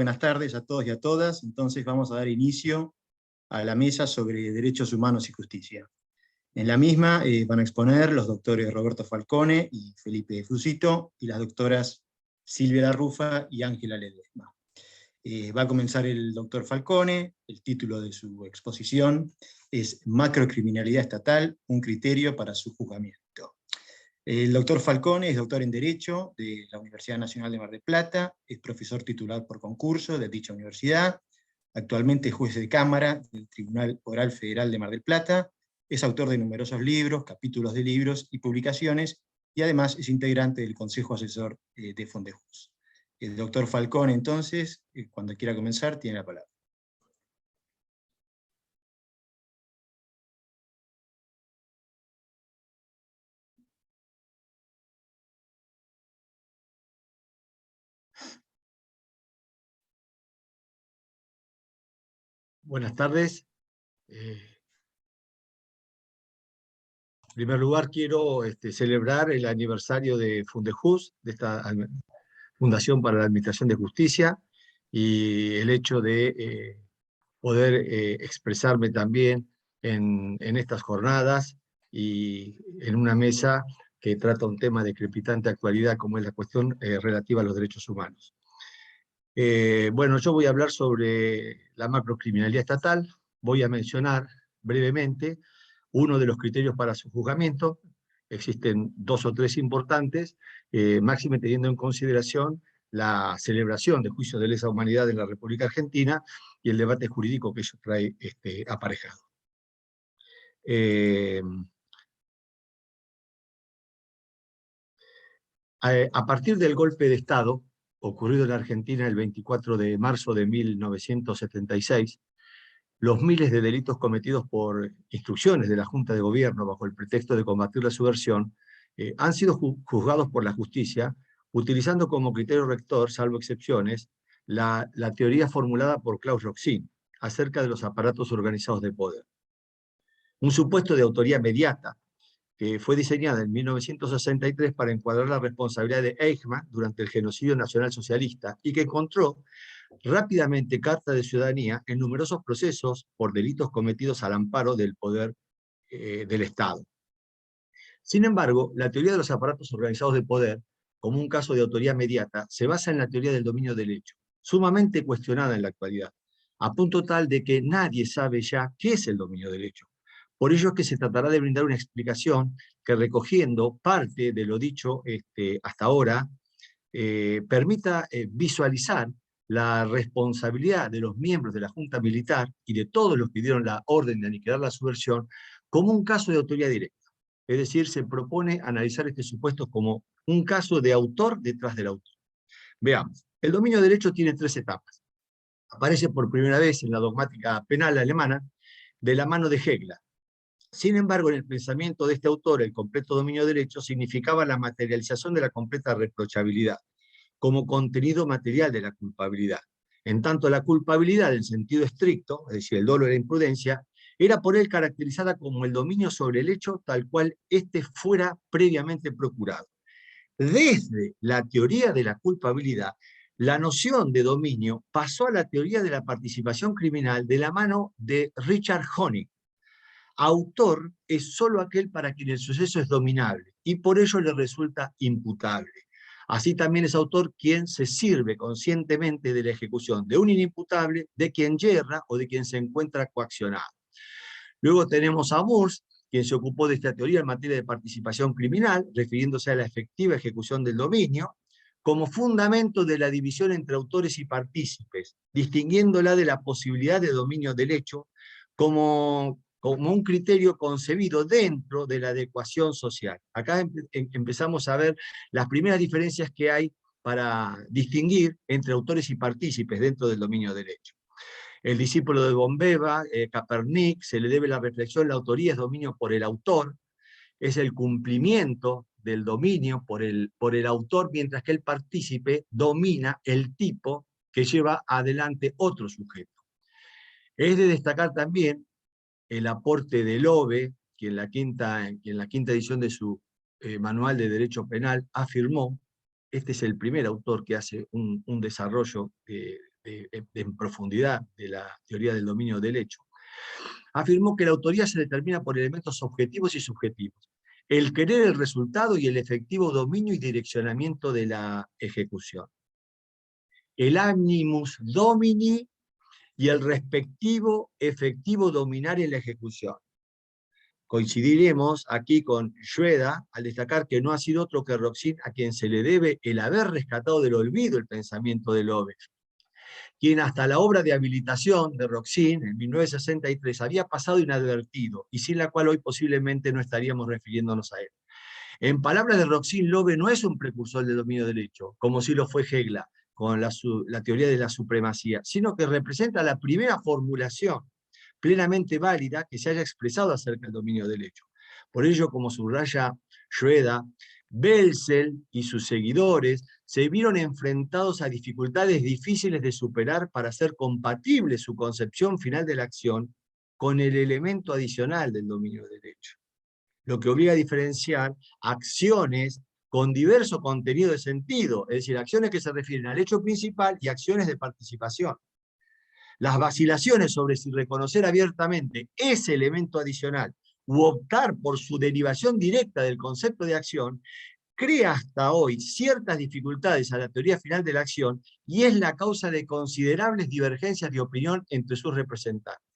Buenas tardes a todos y a todas. Entonces vamos a dar inicio a la mesa sobre derechos humanos y justicia. En la misma van a exponer los doctores Roberto Falcone y Felipe Fusito, y las doctoras Silvia Larrufa y Ángela Ledesma. Va a comenzar el doctor Falcone. El título de su exposición es Macrocriminalidad estatal, un criterio para su juzgamiento. El doctor Falcone es doctor en Derecho de la Universidad Nacional de Mar del Plata, es profesor titular por concurso de dicha universidad, actualmente es juez de cámara del Tribunal Oral Federal de Mar del Plata, es autor de numerosos libros, capítulos de libros y publicaciones, y además es integrante del Consejo Asesor de Fondejus. El doctor Falcone, entonces, cuando quiera comenzar, tiene la palabra. Buenas tardes. En primer lugar, quiero celebrar el aniversario de Fundejus, de esta Fundación para la Administración de Justicia, y el hecho de poder expresarme también en estas jornadas y en una mesa que trata un tema de crepitante actualidad, como es la cuestión relativa a los derechos humanos. Bueno, yo voy a hablar sobre la macrocriminalidad estatal. Voy a mencionar brevemente uno de los criterios para su juzgamiento. Existen dos o tres importantes, máxime teniendo en consideración la celebración de juicios de lesa humanidad en la República Argentina y el debate jurídico que ello trae aparejado. A partir del golpe de Estado, ocurrido en Argentina el 24 de marzo de 1976, los miles de delitos cometidos por instrucciones de la Junta de Gobierno bajo el pretexto de combatir la subversión han sido juzgados por la justicia, utilizando como criterio rector, salvo excepciones, la teoría formulada por Klaus Roxin acerca de los aparatos organizados de poder. Un supuesto de autoría mediata, que fue diseñada en 1963 para encuadrar la responsabilidad de Eichmann durante el genocidio nacionalsocialista y que encontró rápidamente carta de ciudadanía en numerosos procesos por delitos cometidos al amparo del poder del Estado. Sin embargo, la teoría de los aparatos organizados de poder, como un caso de autoría mediata, se basa en la teoría del dominio del hecho, sumamente cuestionada en la actualidad, a punto tal de que nadie sabe ya qué es el dominio del hecho. Por ello es que se tratará de brindar una explicación que, recogiendo parte de lo dicho hasta ahora, permita visualizar la responsabilidad de los miembros de la Junta Militar y de todos los que dieron la orden de aniquilar la subversión como un caso de autoría directa. Es decir, se propone analizar este supuesto como un caso de autor detrás del autor. Veamos, el dominio del derecho tiene tres etapas. Aparece por primera vez en la dogmática penal alemana de la mano de Hegel. Sin embargo, en el pensamiento de este autor, el completo dominio del derecho significaba la materialización de la completa reprochabilidad, como contenido material de la culpabilidad. En tanto, la culpabilidad en sentido estricto, es decir, el dolo de la imprudencia, era por él caracterizada como el dominio sobre el hecho tal cual éste fuera previamente procurado. Desde la teoría de la culpabilidad, la noción de dominio pasó a la teoría de la participación criminal de la mano de Richard Honeck. Autor es solo aquel para quien el suceso es dominable y por ello le resulta imputable. Así también es autor quien se sirve conscientemente de la ejecución de un inimputable, de quien yerra o de quien se encuentra coaccionado. Luego tenemos a Murs, quien se ocupó de esta teoría en materia de participación criminal, refiriéndose a la efectiva ejecución del dominio, como fundamento de la división entre autores y partícipes, distinguiéndola de la posibilidad de dominio del hecho como un criterio concebido dentro de la adecuación social. Acá empezamos a ver las primeras diferencias que hay para distinguir entre autores y partícipes dentro del dominio del hecho. El discípulo de Bombeva, Kaepernick, se le debe la reflexión: la autoría es dominio por el autor, es el cumplimiento del dominio por el autor, mientras que el partícipe domina el tipo que lleva adelante otro sujeto. Es de destacar también el aporte de Lobe, que en la quinta edición de su Manual de Derecho Penal afirmó, este es el primer autor que hace un desarrollo de en profundidad de la teoría del dominio del hecho, afirmó que la autoría se determina por elementos objetivos y subjetivos: el querer, el resultado y el efectivo dominio y direccionamiento de la ejecución. El animus domini y el respectivo efectivo dominar en la ejecución. Coincidiremos aquí con Schroeder al destacar que no ha sido otro que Roxin a quien se le debe el haber rescatado del olvido el pensamiento de Loves, quien hasta la obra de habilitación de Roxin en 1963 había pasado inadvertido y sin la cual hoy posiblemente no estaríamos refiriéndonos a él. En palabras de Roxin, Loves no es un precursor del dominio del hecho, como sí lo fue Hegel con la teoría de la supremacía, sino que representa la primera formulación plenamente válida que se haya expresado acerca del dominio del hecho. Por ello, como subraya Schroeder, Belzel y sus seguidores se vieron enfrentados a dificultades difíciles de superar para hacer compatible su concepción final de la acción con el elemento adicional del dominio del hecho, lo que obliga a diferenciar acciones con diverso contenido de sentido, es decir, acciones que se refieren al hecho principal y acciones de participación. Las vacilaciones sobre si reconocer abiertamente ese elemento adicional u optar por su derivación directa del concepto de acción crea hasta hoy ciertas dificultades a la teoría final de la acción y es la causa de considerables divergencias de opinión entre sus representantes.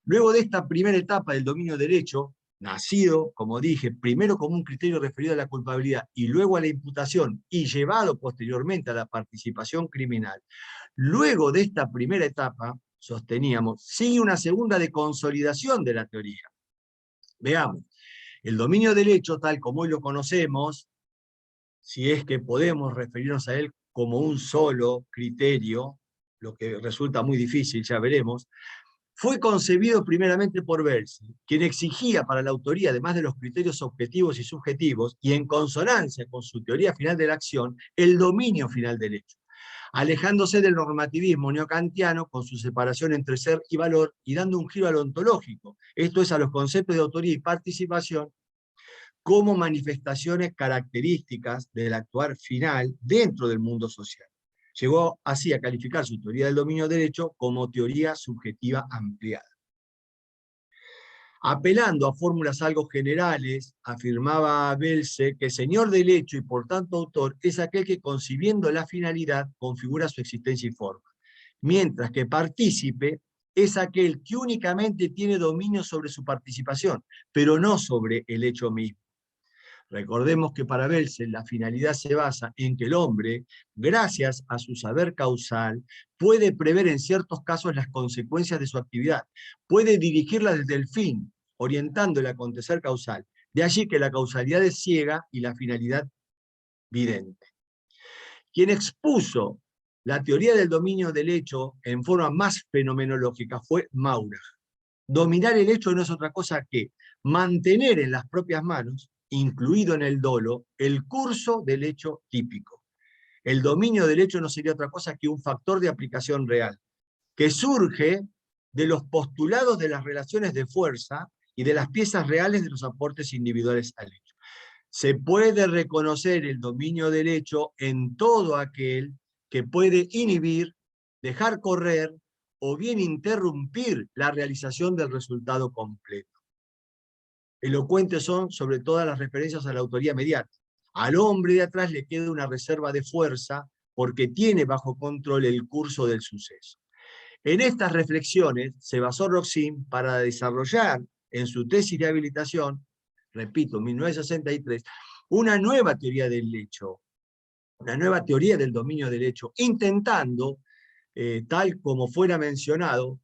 Luego de esta primera etapa del dominio del hecho, nacido, como dije, primero como un criterio referido a la culpabilidad y luego a la imputación y llevado posteriormente a la participación criminal, luego de esta primera etapa, sosteníamos, sigue una segunda de consolidación de la teoría. Veamos, el dominio del hecho, tal como hoy lo conocemos, si es que podemos referirnos a él como un solo criterio, lo que resulta muy difícil, ya veremos, fue concebido primeramente por Belzel, quien exigía para la autoría, además de los criterios objetivos y subjetivos, y en consonancia con su teoría final de la acción, el dominio final del hecho, alejándose del normativismo neocantiano con su separación entre ser y valor y dando un giro al ontológico, esto es, a los conceptos de autoría y participación como manifestaciones características del actuar final dentro del mundo social. Llegó así a calificar su teoría del dominio del hecho como teoría subjetiva ampliada. Apelando a fórmulas algo generales, afirmaba Belzel que señor del hecho y por tanto autor es aquel que, concibiendo la finalidad, configura su existencia y forma, mientras que partícipe es aquel que únicamente tiene dominio sobre su participación, pero no sobre el hecho mismo. Recordemos que para Belzel la finalidad se basa en que el hombre, gracias a su saber causal, puede prever en ciertos casos las consecuencias de su actividad, puede dirigirla desde el fin, orientando el acontecer causal. De allí que la causalidad es ciega y la finalidad vidente. Quien expuso la teoría del dominio del hecho en forma más fenomenológica fue Maurach. Dominar el hecho no es otra cosa que mantener en las propias manos, incluido en el dolo, el curso del hecho típico. El dominio del hecho no sería otra cosa que un factor de aplicación real, que surge de los postulados de las relaciones de fuerza y de las piezas reales de los aportes individuales al hecho. Se puede reconocer el dominio del hecho en todo aquel que puede inhibir, dejar correr o bien interrumpir la realización del resultado completo. Elocuentes son sobre todas las referencias a la autoría mediata. Al hombre de atrás le queda una reserva de fuerza porque tiene bajo control el curso del suceso. En estas reflexiones se basó Roxin para desarrollar en su tesis de habilitación, repito, 1963, una nueva teoría del hecho, una nueva teoría del dominio del hecho, intentando, tal como fuera mencionado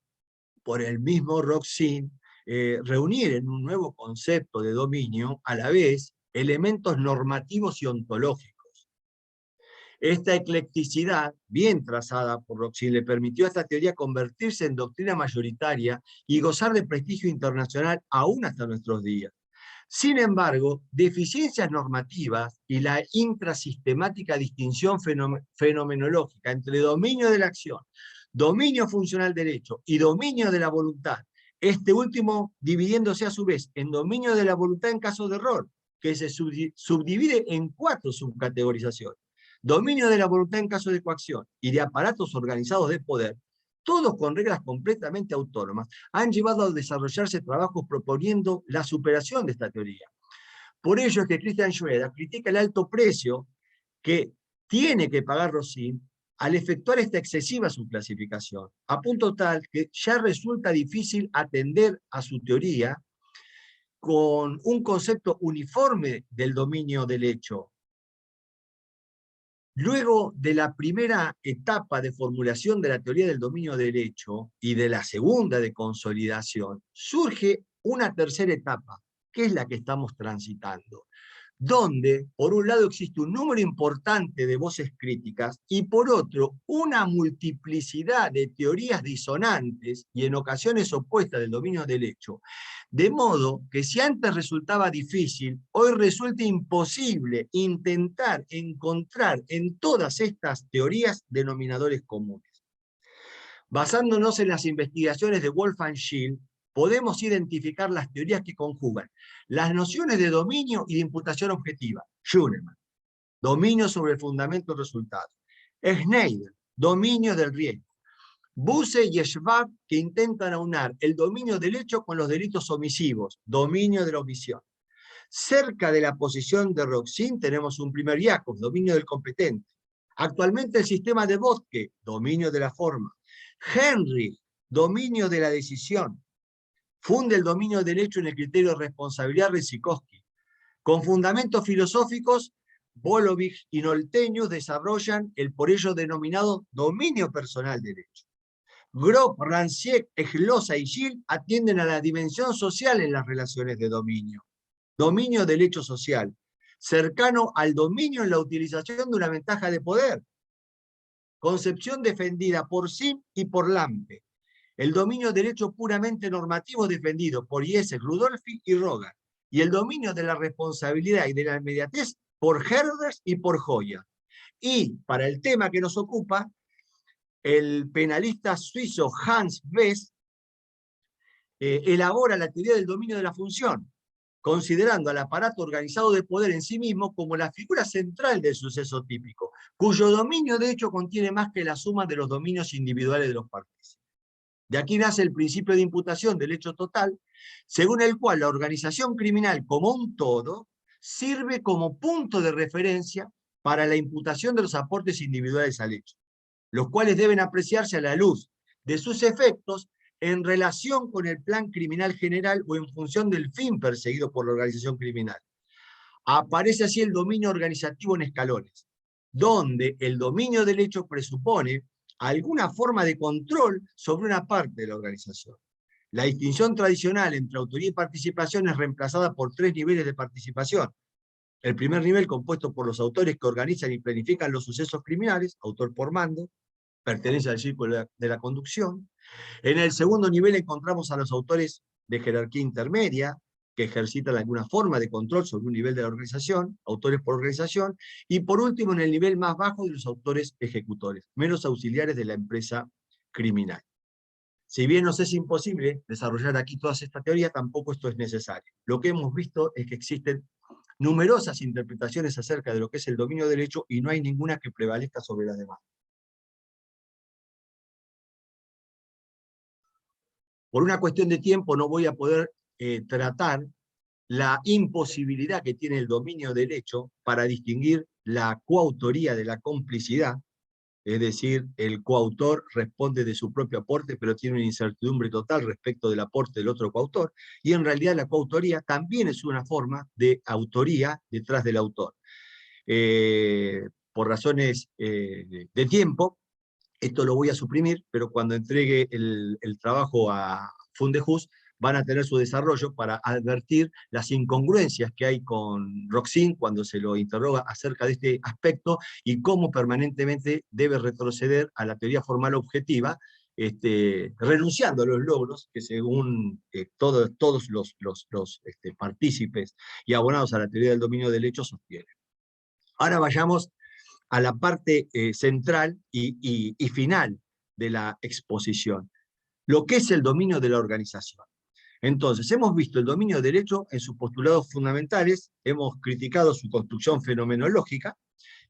por el mismo Roxin, reunir en un nuevo concepto de dominio, a la vez, elementos normativos y ontológicos. Esta eclecticidad, bien trazada por Roxin, le permitió a esta teoría convertirse en doctrina mayoritaria y gozar de prestigio internacional aún hasta nuestros días. Sin embargo, deficiencias normativas y la intrasistemática distinción fenomenológica entre dominio de la acción, dominio funcional del hecho y dominio de la voluntad, este último dividiéndose a su vez en dominio de la voluntad en caso de error, que se subdivide en 4 subcategorizaciones. dominio de la voluntad en caso de coacción y de aparatos organizados de poder, todos con reglas completamente autónomas, han llevado a desarrollarse trabajos proponiendo la superación de esta teoría. Por ello es que Christian Schroeder critica el alto precio que tiene que pagar Rossin al efectuar esta excesiva subclasificación, a punto tal que ya resulta difícil atender a su teoría con un concepto uniforme del dominio del hecho. Luego de la primera etapa de formulación de la teoría del dominio del hecho y de la segunda de consolidación, surge una tercera etapa, que es la que estamos transitando, donde por un lado existe un número importante de voces críticas y por otro una multiplicidad de teorías disonantes y en ocasiones opuestas del dominio del hecho, de modo que si antes resultaba difícil, hoy resulta imposible intentar encontrar en todas estas teorías denominadores comunes. Basándonos en las investigaciones de Wolfgang Schill, podemos identificar las teorías que conjugan las nociones de dominio y de imputación objetiva, Schunemann, dominio sobre el fundamento del resultado, Schneider, dominio del riesgo, Buse y Schwab, que intentan aunar el dominio del hecho con los delitos omisivos, dominio de la omisión. Cerca de la posición de Rossin tenemos un primer Yakov, dominio del competente. Actualmente el sistema de Botke, dominio de la forma. Henry, dominio de la decisión. Funde el dominio del hecho en el criterio de responsabilidad Resikoski. Con fundamentos filosóficos, Bolovich y Nolteñus desarrollan el por ello denominado dominio personal del hecho. Grob, Rancière, Eglosa y Schill atienden a la dimensión social en las relaciones de dominio. Dominio del hecho social, cercano al dominio en la utilización de una ventaja de poder. Concepción defendida por Sim y por Lampe. El dominio del hecho puramente normativo defendido por Jacek, Rudolphi y Rogan. Y el dominio de la responsabilidad y de la inmediatez por Herders y por Joya. Y para el tema que nos ocupa, el penalista suizo Hans West elabora la teoría del dominio de la función, considerando al aparato organizado de poder en sí mismo como la figura central del suceso típico, cuyo dominio de hecho contiene más que la suma de los dominios individuales de los partícipes. De aquí nace el principio de imputación del hecho total, según el cual la organización criminal como un todo sirve como punto de referencia para la imputación de los aportes individuales al hecho, los cuales deben apreciarse a la luz de sus efectos en relación con el plan criminal general o en función del fin perseguido por la organización criminal. Aparece así el dominio organizativo en escalones, donde el dominio del hecho presupone alguna forma de control sobre una parte de la organización. La distinción tradicional entre autoría y participación es reemplazada por 3 niveles de participación. El primer nivel, compuesto por los autores que organizan y planifican los sucesos criminales, autor por mando, pertenece al círculo de la conducción. En el segundo nivel encontramos a los autores de jerarquía intermedia, que ejercitan alguna forma de control sobre un nivel de la organización, autores por organización, y por último en el nivel más bajo de los autores ejecutores, menos auxiliares de la empresa criminal. Si bien nos es imposible desarrollar aquí todas estas teorías, tampoco esto es necesario. Lo que hemos visto es que existen numerosas interpretaciones acerca de lo que es el dominio del hecho y no hay ninguna que prevalezca sobre las demás. Por una cuestión de tiempo no voy a poder tratar la imposibilidad que tiene el dominio del hecho para distinguir la coautoría de la complicidad, es decir, el coautor responde de su propio aporte, pero tiene una incertidumbre total respecto del aporte del otro coautor, y en realidad la coautoría también es una forma de autoría detrás del autor. Por razones de tiempo, esto lo voy a suprimir, pero cuando entregue el trabajo a Fundehus, van a tener su desarrollo para advertir las incongruencias que hay con Rossin cuando se lo interroga acerca de este aspecto y cómo permanentemente debe retroceder a la teoría formal objetiva, renunciando a los logros que según todos los partícipes y abonados a la teoría del dominio del hecho sostienen. Ahora vayamos a la parte central y final de la exposición, lo que es el dominio de la organización. Entonces, hemos visto el dominio del hecho en sus postulados fundamentales, hemos criticado su construcción fenomenológica,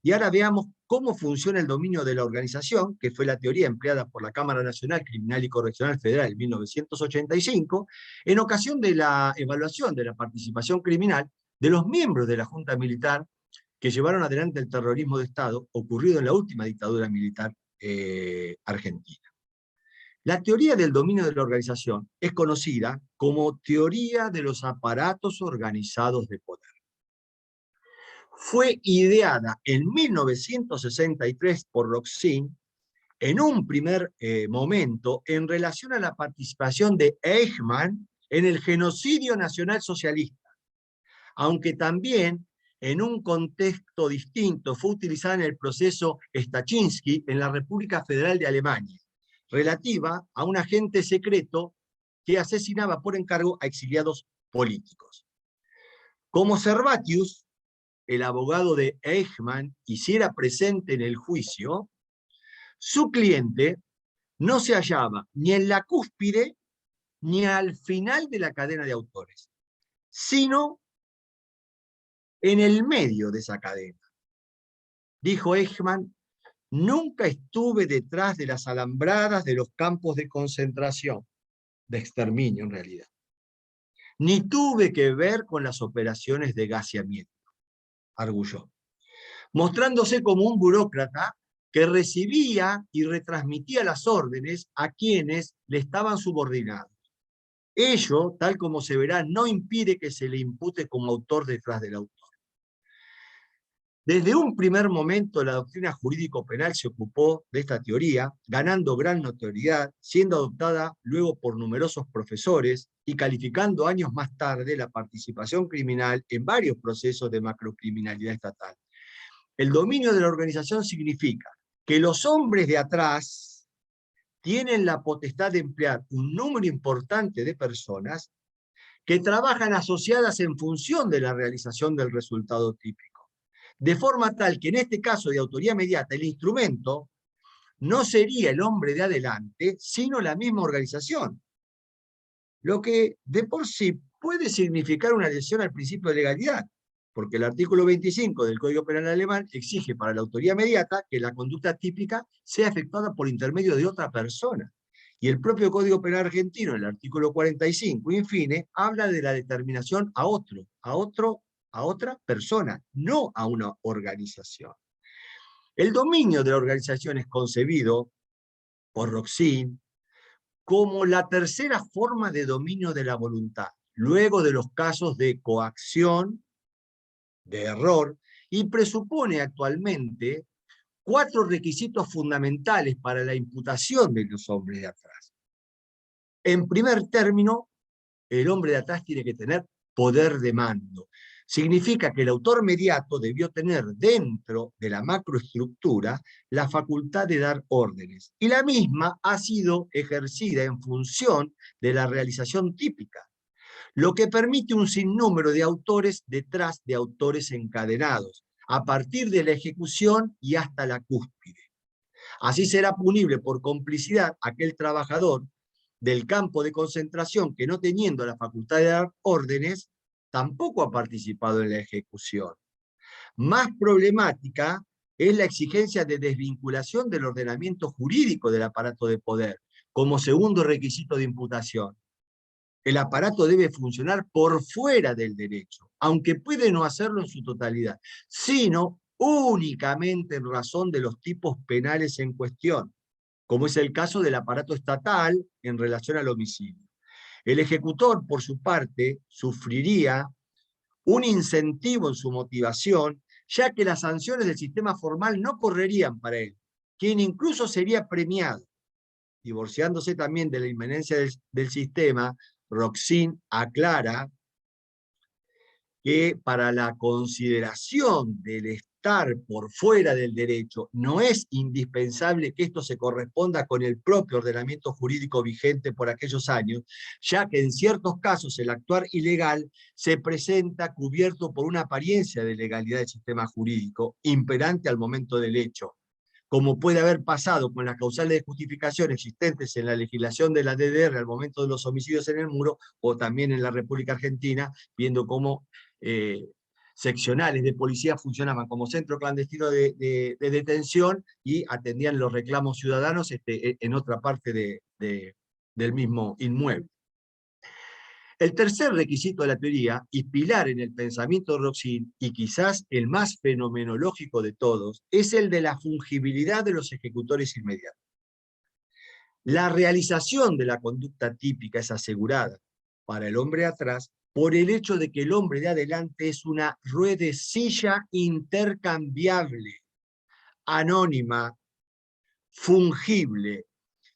Y ahora veamos cómo funciona el dominio de la organización, que fue la teoría empleada por la Cámara Nacional Criminal y Correccional Federal en 1985, en ocasión de la evaluación de la participación criminal de los miembros de la Junta Militar que llevaron adelante el terrorismo de Estado ocurrido en la última dictadura militar argentina. La teoría del dominio de la organización es conocida como teoría de los aparatos organizados de poder. Fue ideada en 1963 por Roxin en un primer momento en relación a la participación de Eichmann en el genocidio nacional socialista, aunque también en un contexto distinto fue utilizada en el proceso Stachinski en la República Federal de Alemania, relativa a un agente secreto que asesinaba por encargo a exiliados políticos. Como Servatius, el abogado de Eichmann, hiciera presente en el juicio, su cliente no se hallaba ni en la cúspide ni al final de la cadena de autores, sino en el medio de esa cadena. Dijo Eichmann: nunca estuve detrás de las alambradas de los campos de concentración, de exterminio en realidad, ni tuve que ver con las operaciones de gaseamiento, arguyó, mostrándose como un burócrata que recibía y retransmitía las órdenes a quienes le estaban subordinados. Ello, tal como se verá, no impide que se le impute como autor detrás del autor. Desde un primer momento la doctrina jurídico-penal se ocupó de esta teoría, ganando gran notoriedad, siendo adoptada luego por numerosos profesores y calificando años más tarde la participación criminal en varios procesos de macrocriminalidad estatal. El dominio de la organización significa que los hombres de atrás tienen la potestad de emplear un número importante de personas que trabajan asociadas en función de la realización del resultado típico. De forma tal que en este caso de autoría mediata, el instrumento no sería el hombre de adelante, sino la misma organización. Lo que de por sí puede significar una lesión al principio de legalidad, porque el artículo 25 del Código Penal alemán exige para la autoría mediata que la conducta típica sea efectuada por intermedio de otra persona. Y el propio Código Penal argentino, en el artículo 45, infine, habla de la determinación a otra persona, no a una organización. El dominio de la organización es concebido por Roxin como la tercera forma de dominio de la voluntad, luego de los casos de coacción, de error, y presupone actualmente 4 requisitos fundamentales para la imputación de los hombres de atrás. En primer término, el hombre de atrás tiene que tener poder de mando. Significa que el autor mediato debió tener dentro de la macroestructura la facultad de dar órdenes, y la misma ha sido ejercida en función de la realización típica, lo que permite un sinnúmero de autores detrás de autores encadenados, a partir de la ejecución y hasta la cúspide. Así será punible por complicidad aquel trabajador del campo de concentración que, no teniendo la facultad de dar órdenes, tampoco ha participado en la ejecución. Más problemática es la exigencia de desvinculación del ordenamiento jurídico del aparato de poder, como segundo requisito de imputación. El aparato debe funcionar por fuera del derecho, aunque puede no hacerlo en su totalidad, sino únicamente en razón de los tipos penales en cuestión, como es el caso del aparato estatal en relación al homicidio. El ejecutor, por su parte, sufriría un incentivo en su motivación, ya que las sanciones del sistema formal no correrían para él, quien incluso sería premiado. Divorciándose también de la inmanencia del sistema, Roxin aclara que para la consideración del estar por fuera del derecho no es indispensable que esto se corresponda con el propio ordenamiento jurídico vigente por aquellos años, ya que en ciertos casos el actuar ilegal se presenta cubierto por una apariencia de legalidad del sistema jurídico imperante al momento del hecho, como puede haber pasado con las causales de justificación existentes en la legislación de la DDR al momento de los homicidios en el Muro, o también en la República Argentina, viendo cómo seccionales de policía funcionaban como centro clandestino de detención y atendían los reclamos ciudadanos en otra parte del mismo inmueble. El tercer requisito de la teoría, y pilar en el pensamiento de Roxin, y quizás el más fenomenológico de todos, es el de la fungibilidad de los ejecutores inmediatos. La realización de la conducta típica es asegurada para el hombre de atrás por el hecho de que el hombre de adelante es una ruedecilla intercambiable, anónima, fungible.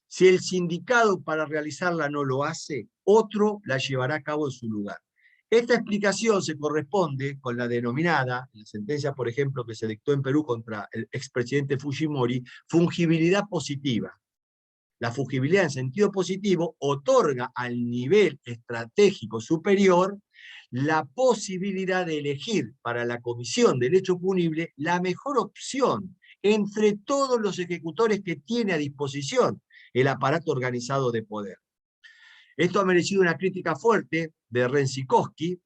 Si el sindicado para realizarla no lo hace, otro la llevará a cabo en su lugar. Esta explicación se corresponde con la denominada, en la sentencia, por ejemplo, que se dictó en Perú contra el expresidente Fujimori, fungibilidad positiva. La fungibilidad en sentido positivo otorga al nivel estratégico superior la posibilidad de elegir para la comisión del hecho punible la mejor opción entre todos los ejecutores que tiene a disposición el aparato organizado de poder. Esto ha merecido una crítica fuerte de Rentzikowski,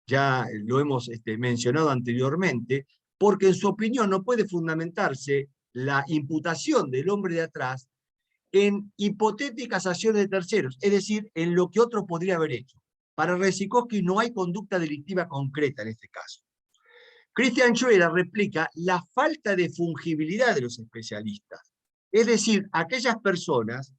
ya lo hemos mencionado anteriormente, porque en su opinión no puede fundamentarse la imputación del hombre de atrás en hipotéticas acciones de terceros, es decir, en lo que otro podría haber hecho. Para Rentzikowski no hay conducta delictiva concreta en este caso. Christian Schroeder replica la falta de fungibilidad de los especialistas, es decir, aquellas personas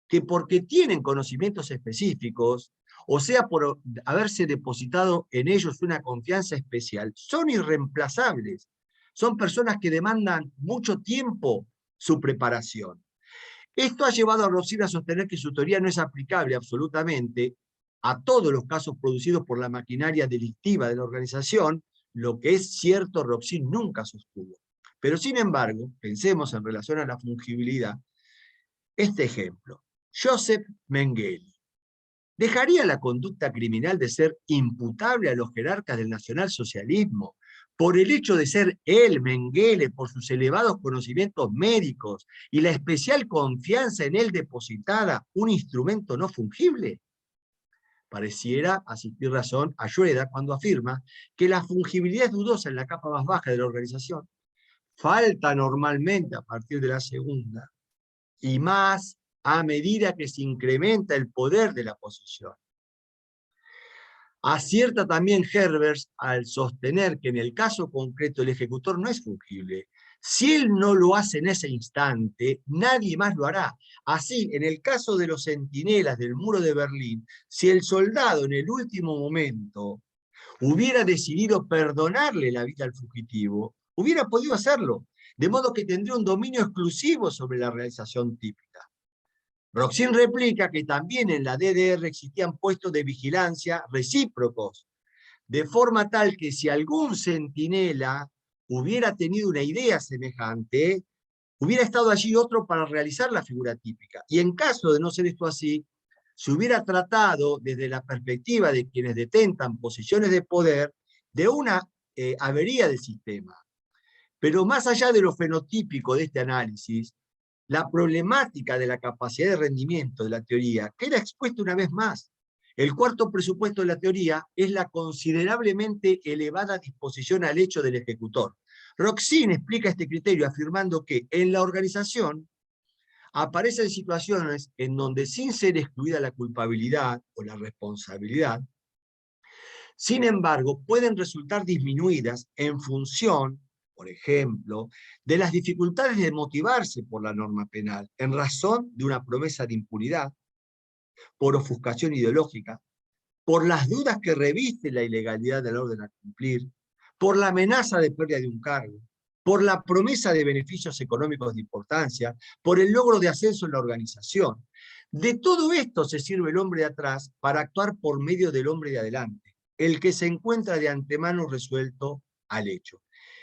que porque tienen conocimientos específicos, o sea, por haberse depositado en ellos una confianza especial, son irreemplazables. Son personas que demandan mucho tiempo su preparación. Esto ha llevado a Roxin a sostener que su teoría no es aplicable absolutamente a todos los casos producidos por la maquinaria delictiva de la organización, lo que es cierto Roxin nunca sostuvo. Pero sin embargo, pensemos en relación a la fungibilidad, este ejemplo. Joseph Mengele. ¿Dejaría la conducta criminal de ser imputable a los jerarcas del nacionalsocialismo por el hecho de ser él, Mengele, por sus elevados conocimientos médicos y la especial confianza en él depositada, un instrumento no fungible? Pareciera asistir razón a Schroeder cuando afirma que la fungibilidad es dudosa en la capa más baja de la organización. Falta normalmente a partir de la segunda, y más a medida que se incrementa el poder de la posición. Acierta también Herbers al sostener que en el caso concreto el ejecutor no es fungible. Si él no lo hace en ese instante, nadie más lo hará. Así, en el caso de los centinelas del muro de Berlín, si el soldado en el último momento hubiera decidido perdonarle la vida al fugitivo, hubiera podido hacerlo, de modo que tendría un dominio exclusivo sobre la realización típica. Roxin replica que también en la DDR existían puestos de vigilancia recíprocos, de forma tal que si algún centinela hubiera tenido una idea semejante, hubiera estado allí otro para realizar la figura típica. Y en caso de no ser esto así, se hubiera tratado desde la perspectiva de quienes detentan posiciones de poder de una avería del sistema. Pero más allá de lo fenotípico de este análisis, la problemática de la capacidad de rendimiento de la teoría queda expuesta una vez más. El cuarto presupuesto de la teoría es la considerablemente elevada disposición al hecho del ejecutor. Roxin explica este criterio afirmando que en la organización aparecen situaciones en donde, sin ser excluida la culpabilidad o la responsabilidad, sin embargo, pueden resultar disminuidas en función, por ejemplo, de las dificultades de motivarse por la norma penal, en razón de una promesa de impunidad, por ofuscación ideológica, por las dudas que reviste la ilegalidad del orden a cumplir, por la amenaza de pérdida de un cargo, por la promesa de beneficios económicos de importancia, por el logro de ascenso en la organización. De todo esto se sirve el hombre de atrás para actuar por medio del hombre de adelante, el que se encuentra de antemano resuelto al hecho.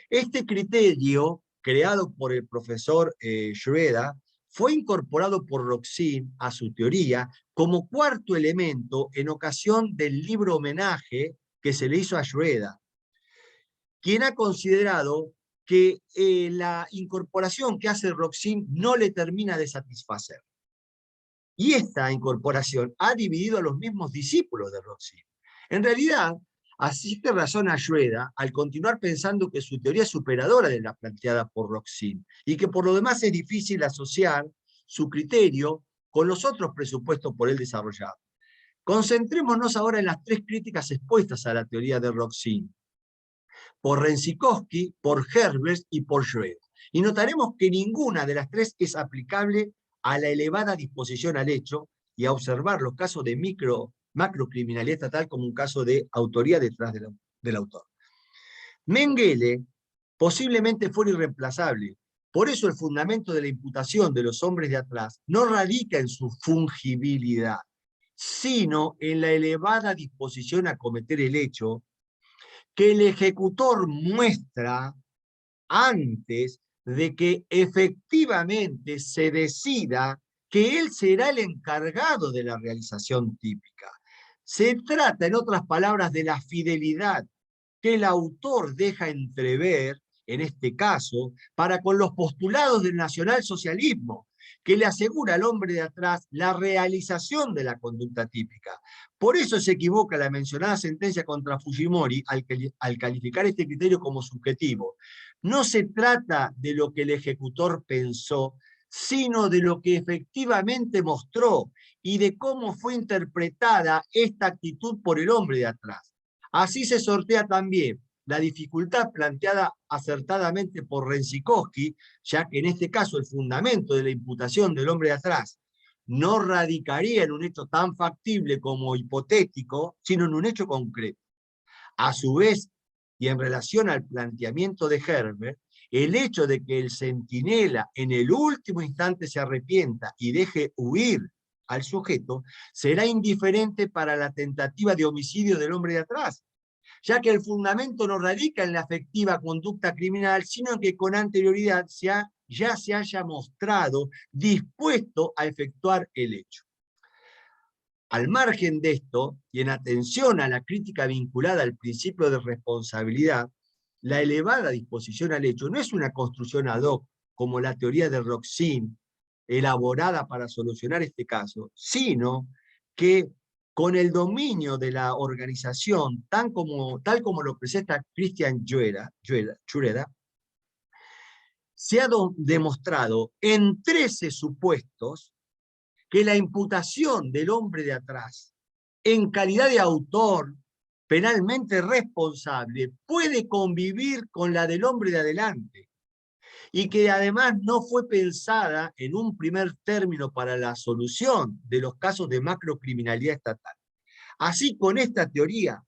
Este criterio, creado por el profesor Schroeder, fue incorporado por Roxin a su teoría como cuarto elemento en ocasión del libro homenaje que se le hizo a Schroeder, quien ha considerado que la incorporación que hace Roxin no le termina de satisfacer. Y esta incorporación ha dividido a los mismos discípulos de Roxin. En realidad, Así que razona Schroeder al continuar pensando que su teoría es superadora de la planteada por Roxin, y que por lo demás es difícil asociar su criterio con los otros presupuestos por él desarrollados. Concentrémonos ahora en las tres críticas expuestas a la teoría de Roxin, por Renzikowski, por Herbers y por Schroeder. Y notaremos que ninguna de las tres es aplicable a la elevada disposición al hecho y a observar los casos de macrocriminalidad estatal como un caso de autoría detrás del autor. Mengele posiblemente fuera irreemplazable. Por eso el fundamento de la imputación de los hombres de atrás no radica en su fungibilidad, sino en la elevada disposición a cometer el hecho que el ejecutor muestra antes de que efectivamente se decida que él será el encargado de la realización típica. Se trata, en otras palabras, de la fidelidad que el autor deja entrever, en este caso, para con los postulados del nacionalsocialismo, que le asegura al hombre de atrás la realización de la conducta típica. Por eso se equivoca la mencionada sentencia contra Fujimori al calificar este criterio como subjetivo. No se trata de lo que el ejecutor pensó, sino de lo que efectivamente mostró y de cómo fue interpretada esta actitud por el hombre de atrás. Así se sortea también la dificultad planteada acertadamente por Renzikowski, ya que en este caso el fundamento de la imputación del hombre de atrás no radicaría en un hecho tan factible como hipotético, sino en un hecho concreto. A su vez, y en relación al planteamiento de Herbert, el hecho de que el centinela en el último instante se arrepienta y deje huir al sujeto, será indiferente para la tentativa de homicidio del hombre de atrás, ya que el fundamento no radica en la efectiva conducta criminal, sino en que con anterioridad ya se haya mostrado dispuesto a efectuar el hecho. Al margen de esto, y en atención a la crítica vinculada al principio de responsabilidad, la elevada disposición al hecho no es una construcción ad hoc, como la teoría de Roxin, elaborada para solucionar este caso, sino que con el dominio de la organización, tal como lo presenta Christian Schroeder, se ha demostrado en 13 supuestos que la imputación del hombre de atrás, en calidad de autor penalmente responsable, puede convivir con la del hombre de adelante, y que además no fue pensada en un primer término para la solución de los casos de macrocriminalidad estatal. Así, con esta teoría,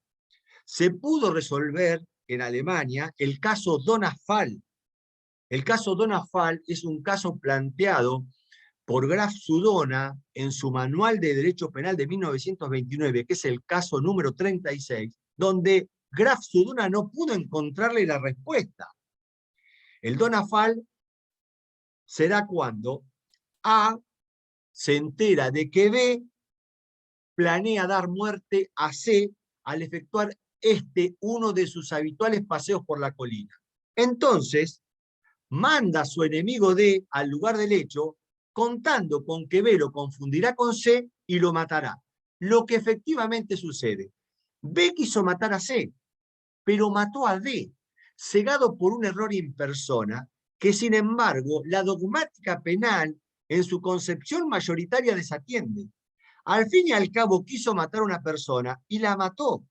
se pudo resolver en Alemania el caso Donner-Fall. El caso Donner-Fall es un caso planteado por Graf Sudona en su Manual de Derecho Penal de 1929, que es el caso número 36, donde Graf Sudona no pudo encontrarle la respuesta. El Donner-Fall será cuando A se entera de que B planea dar muerte a C al efectuar uno de sus habituales paseos por la colina. Entonces, manda a su enemigo D al lugar del hecho, contando con que B lo confundirá con C y lo matará. Lo que efectivamente sucede. B quiso matar a C, pero mató a D, cegado por un error in persona, que sin embargo la dogmática penal en su concepción mayoritaria desatiende. Al fin y al cabo quiso matar a una persona y la mató.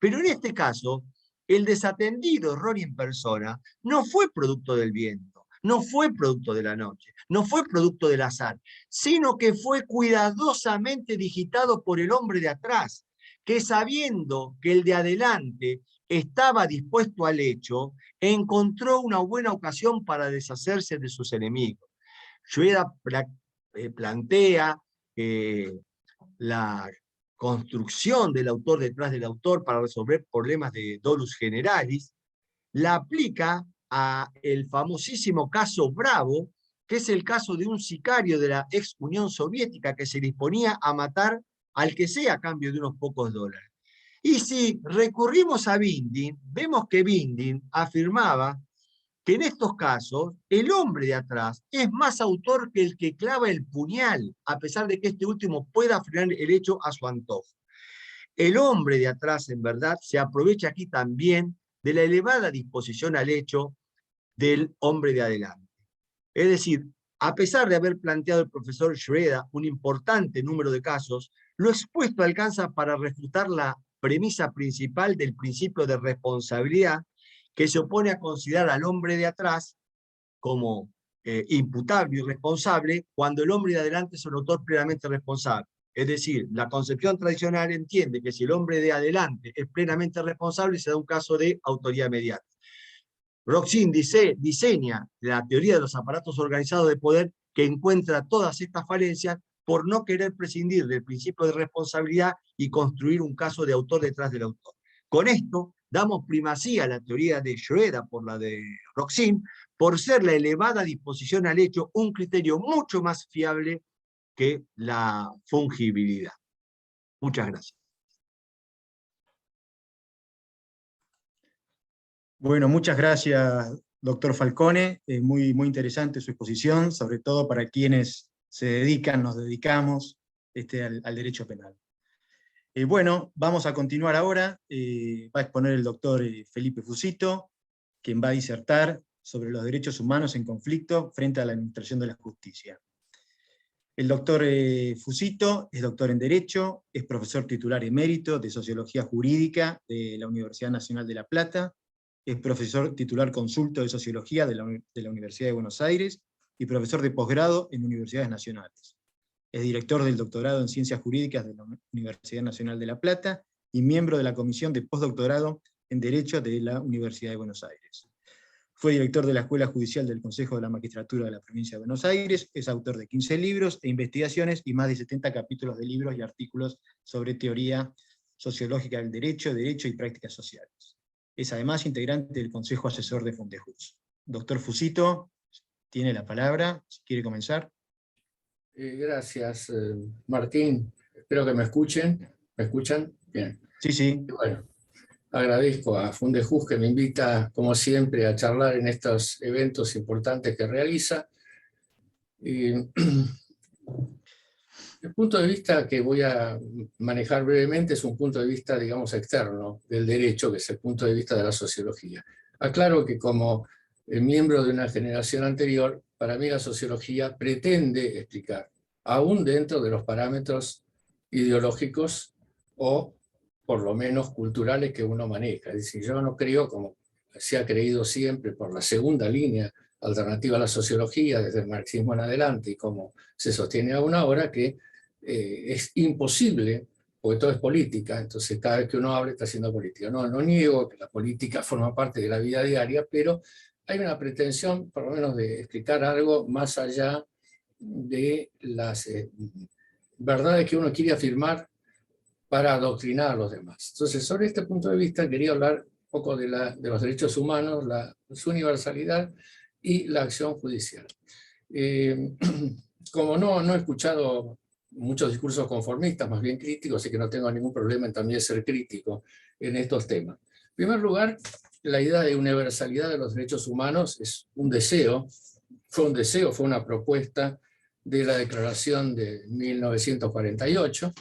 Pero en este caso, el desatendido error in persona no fue producto del viento, no fue producto de la noche, no fue producto del azar, sino que fue cuidadosamente digitado por el hombre de atrás, que sabiendo que el de adelante estaba dispuesto al hecho, encontró una buena ocasión para deshacerse de sus enemigos. Schroeder plantea la construcción del autor detrás del autor para resolver problemas de dolus generalis, la aplica a el famosísimo caso Bravo, que es el caso de un sicario de la ex Unión Soviética que se disponía a matar al que sea a cambio de unos pocos dólares. Y si recurrimos a Binding, vemos que Binding afirmaba que en estos casos el hombre de atrás es más autor que el que clava el puñal, a pesar de que este último pueda frenar el hecho a su antojo. el hombre de atrás, en verdad, se aprovecha aquí también de la elevada disposición al hecho del hombre de adelante. Es decir, a pesar de haber planteado el profesor Schroeder un importante número de casos, lo expuesto alcanza para refutar la premisa principal del principio de responsabilidad, que se opone a considerar al hombre de atrás como imputable y responsable cuando el hombre de adelante es un autor plenamente responsable. Es decir, la concepción tradicional entiende que si el hombre de adelante es plenamente responsable, se da un caso de autoría mediata. Roxin diseña la teoría de los aparatos organizados de poder que encuentra todas estas falencias por no querer prescindir del principio de responsabilidad y construir un caso de autor detrás del autor. Con esto damos primacía a la teoría de Schroeder por la de Roxin, por ser la elevada disposición al hecho un criterio mucho más fiable que la fungibilidad. Muchas gracias. Bueno, muchas gracias, doctor Falcone. Muy interesante su exposición, sobre todo para quienes se dedican, nos dedicamos al derecho penal. Bueno, vamos a continuar ahora. Va a exponer el doctor Felipe Fusito, quien va a disertar sobre los derechos humanos en conflicto frente a la administración de la justicia. El doctor Fusito es doctor en Derecho, es profesor titular emérito de Sociología Jurídica de la Universidad Nacional de La Plata, es profesor titular consulto de Sociología de la Universidad de Buenos Aires y profesor de posgrado en universidades nacionales. Es director del doctorado en Ciencias Jurídicas de la Universidad Nacional de La Plata y miembro de la Comisión de Postdoctorado en Derecho de la Universidad de Buenos Aires. Fue director de la Escuela Judicial del Consejo de la Magistratura de la Provincia de Buenos Aires, es autor de 15 libros e investigaciones y más de 70 capítulos de libros y artículos sobre teoría sociológica del derecho y prácticas sociales. Es además integrante del Consejo Asesor de Fundejuz. Doctor Fusito, tiene la palabra, si quiere comenzar. Gracias, Martín. Espero que me escuchen. ¿Me escuchan? Bien. Sí, sí. Y bueno, agradezco a Fundejuz que me invita, como siempre, a charlar en estos eventos importantes que realiza. El punto de vista que voy a manejar brevemente es un punto de vista, digamos, externo del derecho, que es el punto de vista de la sociología. Aclaro que como miembro de una generación anterior, para mí la sociología pretende explicar, aún dentro de los parámetros ideológicos o por lo menos culturales que uno maneja. Es decir, yo no creo, como se ha creído siempre por la segunda línea alternativa a la sociología, desde el marxismo en adelante, y como se sostiene aún ahora, que es imposible, porque todo es política, entonces cada vez que uno habla está haciendo política. No niego que la política forma parte de la vida diaria, pero hay una pretensión, por lo menos, de explicar algo más allá de las verdades que uno quiere afirmar para adoctrinar a los demás. Entonces, sobre este punto de vista, quería hablar un poco de los derechos humanos, su universalidad y la acción judicial. Como no he escuchado muchos discursos conformistas, más bien críticos, así que no tengo ningún problema en también ser crítico en estos temas. En primer lugar, la idea de universalidad de los derechos humanos es un deseo, fue una propuesta de la Declaración de 1948,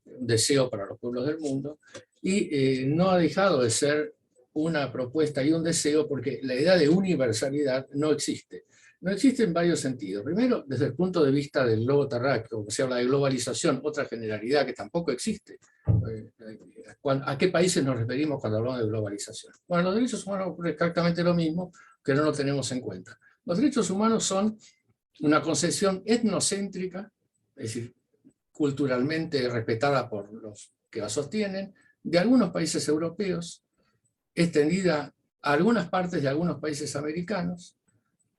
un deseo para los pueblos del mundo, y no ha dejado de ser una propuesta y un deseo porque la idea de universalidad no existe. No existe en varios sentidos. Primero, desde el punto de vista del globo terráqueo, se habla de globalización, otra generalidad que tampoco existe. ¿A qué países nos referimos cuando hablamos de globalización? Bueno, los derechos humanos ocurre exactamente lo mismo, que no lo tenemos en cuenta. Los derechos humanos son una concepción etnocéntrica, es decir, culturalmente respetada por los que la sostienen, de algunos países europeos, extendida a algunas partes de algunos países americanos,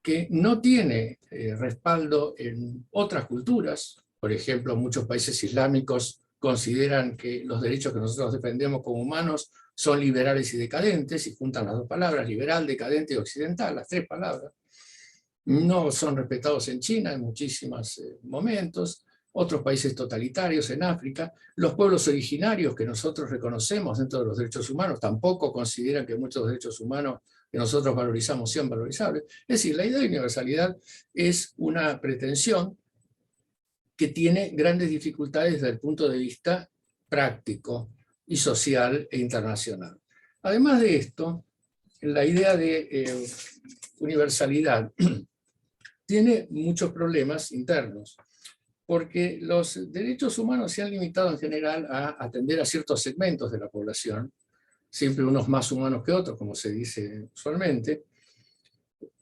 que no tiene respaldo en otras culturas. Por ejemplo, muchos países islámicos consideran que los derechos que nosotros defendemos como humanos son liberales y decadentes, y juntan las dos palabras, liberal, decadente y occidental, las tres palabras. No son respetados en China en muchísimos momentos, otros países totalitarios en África. Los pueblos originarios que nosotros reconocemos dentro de los derechos humanos tampoco consideran que muchos derechos humanos que nosotros valorizamos sean valorizables. Es decir, la idea de universalidad es una pretensión que tiene grandes dificultades desde el punto de vista práctico, y social e internacional. Además de esto, la idea de universalidad tiene muchos problemas internos, porque los derechos humanos se han limitado en general a atender a ciertos segmentos de la población, siempre unos más humanos que otros, como se dice usualmente,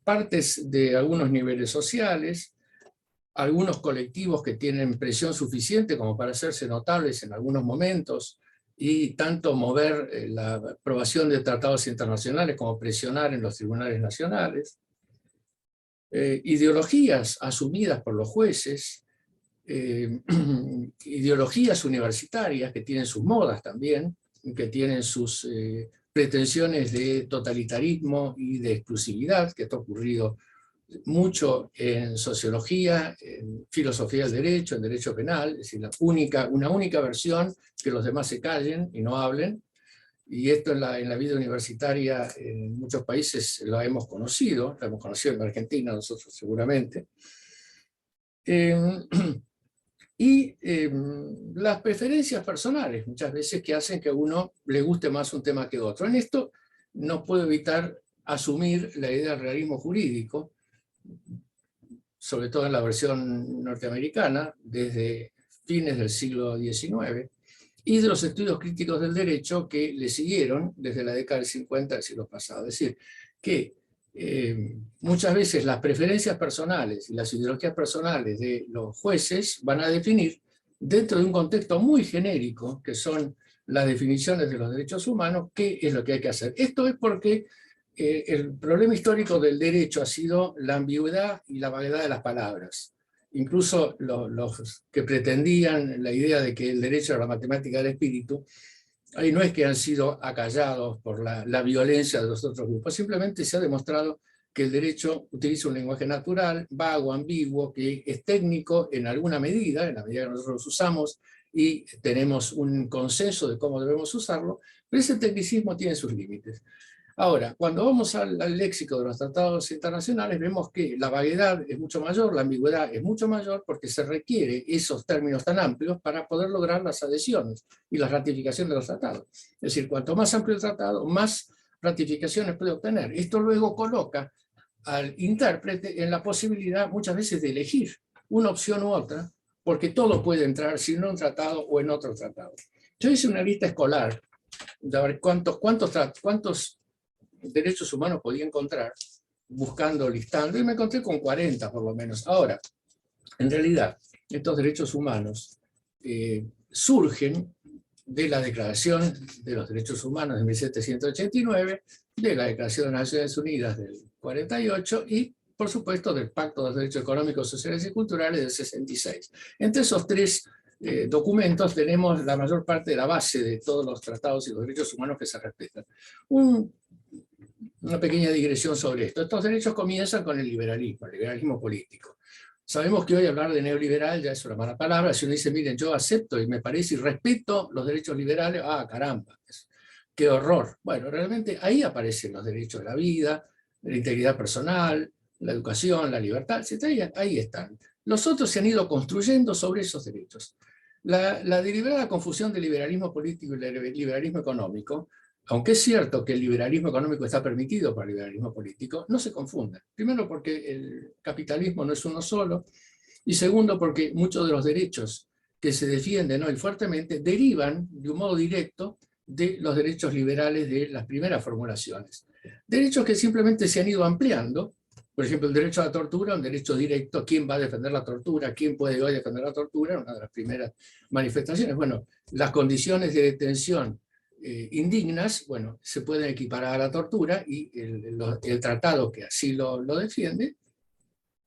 partes de algunos niveles sociales, algunos colectivos que tienen presión suficiente como para hacerse notables en algunos momentos, y tanto mover la aprobación de tratados internacionales como presionar en los tribunales nacionales, ideologías asumidas por los jueces, ideologías universitarias que tienen sus modas también, que tienen sus pretensiones de totalitarismo y de exclusividad, que esto ha ocurrido mucho en sociología, en filosofía del derecho, en derecho penal, es decir, una única versión, que los demás se callen y no hablen, y esto en la vida universitaria en muchos países lo hemos conocido en Argentina nosotros seguramente. Y las preferencias personales, muchas veces, que hacen que a uno le guste más un tema que otro. En esto no puedo evitar asumir la idea del realismo jurídico, sobre todo en la versión norteamericana, desde fines del siglo XIX, y de los estudios críticos del derecho que le siguieron desde la década del 50 del siglo pasado. Es decir, que muchas veces las preferencias personales y las ideologías personales de los jueces van a definir, dentro de un contexto muy genérico, que son las definiciones de los derechos humanos, qué es lo que hay que hacer. Esto es porque el problema histórico del derecho ha sido la ambigüedad y la vaguedad de las palabras. Incluso los que pretendían la idea de que el derecho era la matemática del espíritu, ahí no es que han sido acallados por la violencia de los otros grupos, simplemente se ha demostrado que el derecho utiliza un lenguaje natural, vago, ambiguo, que es técnico en alguna medida, en la medida que nosotros lo usamos y tenemos un consenso de cómo debemos usarlo, pero ese tecnicismo tiene sus límites. Ahora, cuando vamos al léxico de los tratados internacionales, vemos que la vaguedad es mucho mayor, la ambigüedad es mucho mayor, porque se requiere esos términos tan amplios para poder lograr las adhesiones y la ratificación de los tratados. Es decir, cuanto más amplio el tratado, más ratificaciones puede obtener. Esto luego coloca al intérprete en la posibilidad muchas veces de elegir una opción u otra, porque todo puede entrar, si no en un tratado o en otro tratado. Yo hice una lista escolar de ver cuántos derechos humanos podía encontrar, buscando, listando, y me encontré con 40 por lo menos. Ahora, en realidad, estos derechos humanos surgen de la Declaración de los Derechos Humanos de 1789, de la Declaración de las Naciones Unidas del 48 y, por supuesto, del Pacto de los Derechos Económicos, Sociales y Culturales del 66. Entre esos tres documentos tenemos la mayor parte de la base de todos los tratados y los derechos humanos que se respetan. Una pequeña digresión sobre esto. Estos derechos comienzan con el liberalismo político. Sabemos que hoy hablar de neoliberal ya es una mala palabra. Si uno dice, miren, yo acepto y me parece y respeto los derechos liberales, caramba, qué horror. Bueno, realmente ahí aparecen los derechos de la vida, de la integridad personal, la educación, la libertad, etc. Ahí están. Los otros se han ido construyendo sobre esos derechos. La deliberada confusión del liberalismo político y el liberalismo económico, aunque es cierto que el liberalismo económico está permitido por el liberalismo político, no se confundan. Primero porque el capitalismo no es uno solo, y segundo porque muchos de los derechos que se defienden hoy fuertemente derivan de un modo directo de los derechos liberales de las primeras formulaciones. Derechos que simplemente se han ido ampliando. Por ejemplo, el derecho a la tortura, un derecho directo. ¿Quién va a defender la tortura? ¿Quién puede hoy defender la tortura? Una de las primeras manifestaciones. Bueno, las condiciones de detención indignas, bueno, se pueden equiparar a la tortura, y el tratado que así lo defiende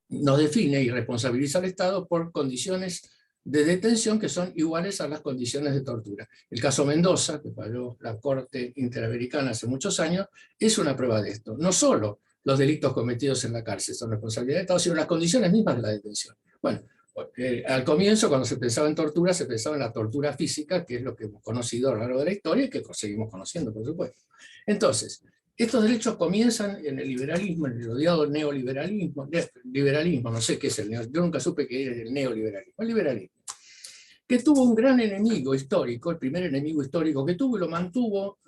nos define y responsabiliza al Estado por condiciones de detención que son iguales a las condiciones de tortura. El caso Mendoza, que falló la Corte Interamericana hace muchos años, es una prueba de esto. No solo los delitos cometidos en la cárcel son responsabilidad del Estado, sino las condiciones mismas de la detención. Bueno, al comienzo, cuando se pensaba en tortura, se pensaba en la tortura física, que es lo que hemos conocido a lo largo de la historia y que seguimos conociendo, por supuesto. Entonces, estos derechos comienzan en el liberalismo, en el odiado neoliberalismo, liberalismo, no sé qué es el neoliberalismo, yo nunca supe qué es el neoliberalismo, el liberalismo. que tuvo un gran enemigo histórico, el primer enemigo histórico que tuvo y lo mantuvo,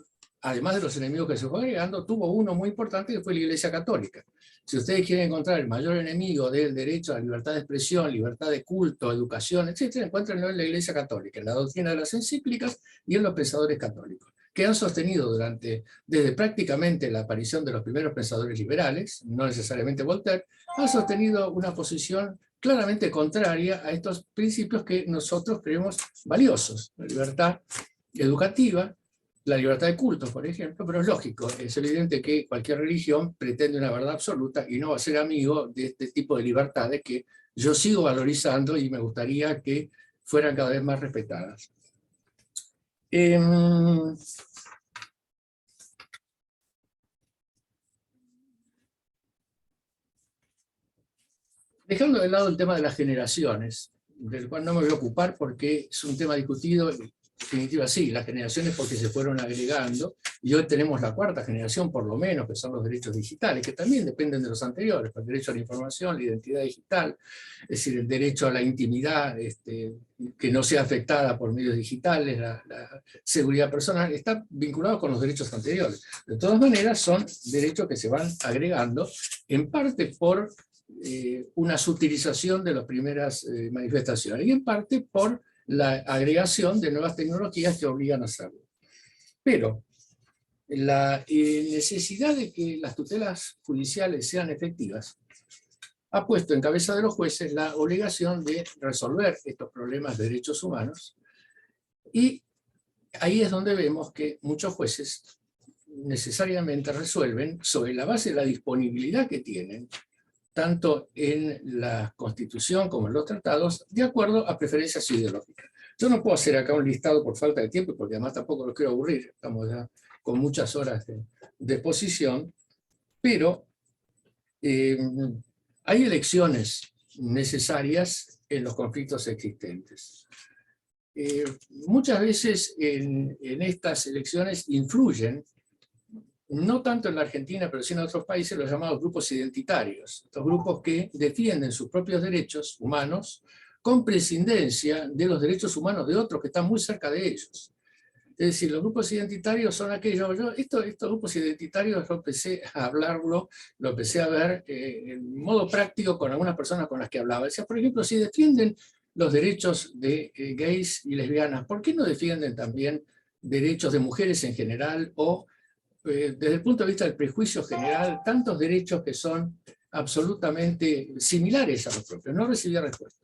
además de los enemigos que se fue agregando, tuvo uno muy importante que fue la Iglesia Católica. Si ustedes quieren encontrar el mayor enemigo del derecho a la libertad de expresión, libertad de culto, educación, etc., encuéntrenlo en la Iglesia Católica, en la doctrina de las encíclicas y en los pensadores católicos, que han sostenido desde prácticamente la aparición de los primeros pensadores liberales, no necesariamente Voltaire, han sostenido una posición claramente contraria a estos principios que nosotros creemos valiosos: la libertad educativa, la libertad de culto, por ejemplo, pero es lógico, es evidente que cualquier religión pretende una verdad absoluta y no va a ser amigo de este tipo de libertades que yo sigo valorizando y me gustaría que fueran cada vez más respetadas. Dejando de lado el tema de las generaciones, del cual no me voy a ocupar porque es un tema discutido. En definitiva, sí, las generaciones porque se fueron agregando, y hoy tenemos la cuarta generación por lo menos, que son los derechos digitales, que también dependen de los anteriores: el derecho a la información, la identidad digital, es decir, el derecho a la intimidad, que no sea afectada por medios digitales, la seguridad personal, está vinculado con los derechos anteriores. De todas maneras, son derechos que se van agregando, en parte por una sutilización de las primeras manifestaciones, y en parte por la agregación de nuevas tecnologías que obligan a hacerlo. Pero la necesidad de que las tutelas judiciales sean efectivas ha puesto en cabeza de los jueces la obligación de resolver estos problemas de derechos humanos, y ahí es donde vemos que muchos jueces necesariamente resuelven sobre la base de la disponibilidad que tienen, tanto en la Constitución como en los tratados, de acuerdo a preferencias ideológicas. Yo no puedo hacer acá un listado por falta de tiempo, porque además tampoco los quiero aburrir, estamos ya con muchas horas de exposición, pero hay elecciones necesarias en los conflictos existentes. Muchas veces en estas elecciones influyen, no tanto en la Argentina, pero sí en otros países, los llamados grupos identitarios. Estos grupos que defienden sus propios derechos humanos con prescindencia de los derechos humanos de otros que están muy cerca de ellos. Es decir, los grupos identitarios son aquellos... Estos grupos identitarios yo empecé a hablarlo, lo empecé a ver en modo práctico con algunas personas con las que hablaba. Decía, por ejemplo, si defienden los derechos de gays y lesbianas, ¿por qué no defienden también derechos de mujeres en general, o desde el punto de vista del prejuicio general, tantos derechos que son absolutamente similares a los propios? No recibía respuestas.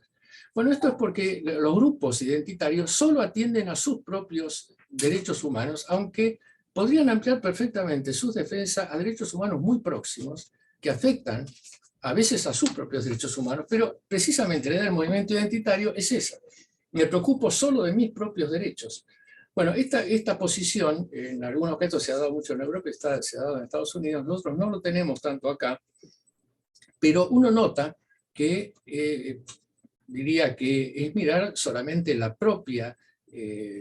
Bueno, esto es porque los grupos identitarios solo atienden a sus propios derechos humanos, aunque podrían ampliar perfectamente sus defensas a derechos humanos muy próximos, que afectan a veces a sus propios derechos humanos, pero precisamente la idea del movimiento identitario es esa: me preocupo solo de mis propios derechos. Bueno, esta posición en algunos casos se ha dado mucho en Europa, se ha dado en Estados Unidos. Nosotros no lo tenemos tanto acá, pero uno nota que diría que es mirar solamente la propia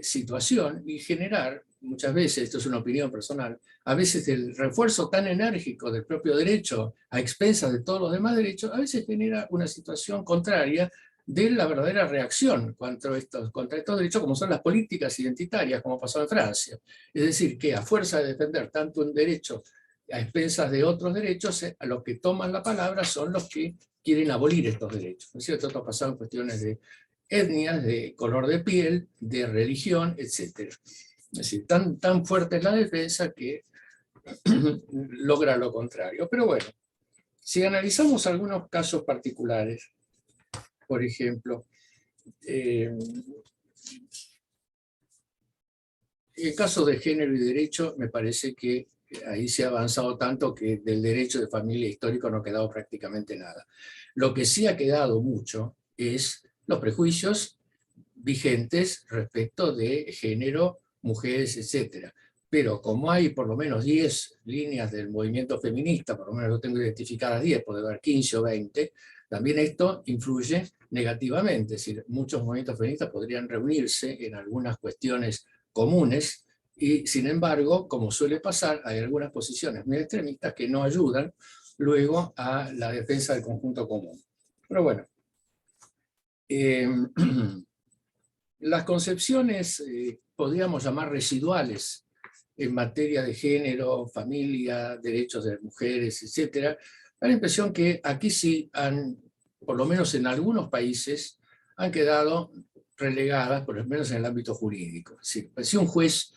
situación y generar, muchas veces, esto es una opinión personal, a veces el refuerzo tan enérgico del propio derecho a expensas de todos los demás derechos, a veces genera una situación contraria de la verdadera reacción contra estos derechos, como son las políticas identitarias, como pasó en Francia. Es decir, que a fuerza de defender tanto un derecho a expensas de otros derechos, a los que toman la palabra son los que quieren abolir estos derechos. ¿No es cierto? Esto ha pasado en cuestiones de etnias, de color de piel, de religión, etc. Es decir, tan fuerte es la defensa que logra lo contrario. Pero bueno, si analizamos algunos casos particulares, por ejemplo, en casos de género y derecho, me parece que ahí se ha avanzado tanto que del derecho de familia histórico no ha quedado prácticamente nada. Lo que sí ha quedado mucho es los prejuicios vigentes respecto de género, mujeres, etc. Pero como hay por lo menos 10 líneas del movimiento feminista, por lo menos yo tengo identificadas 10, puede haber 15 o 20, también esto influye negativamente. Es decir, muchos movimientos feministas podrían reunirse en algunas cuestiones comunes, y sin embargo, como suele pasar, hay algunas posiciones muy extremistas que no ayudan luego a la defensa del conjunto común. Pero bueno, las concepciones, podríamos llamar residuales, en materia de género, familia, derechos de las mujeres, etc., da la impresión que aquí sí han, por lo menos en algunos países, han quedado relegadas, por lo menos en el ámbito jurídico. Es decir, si un juez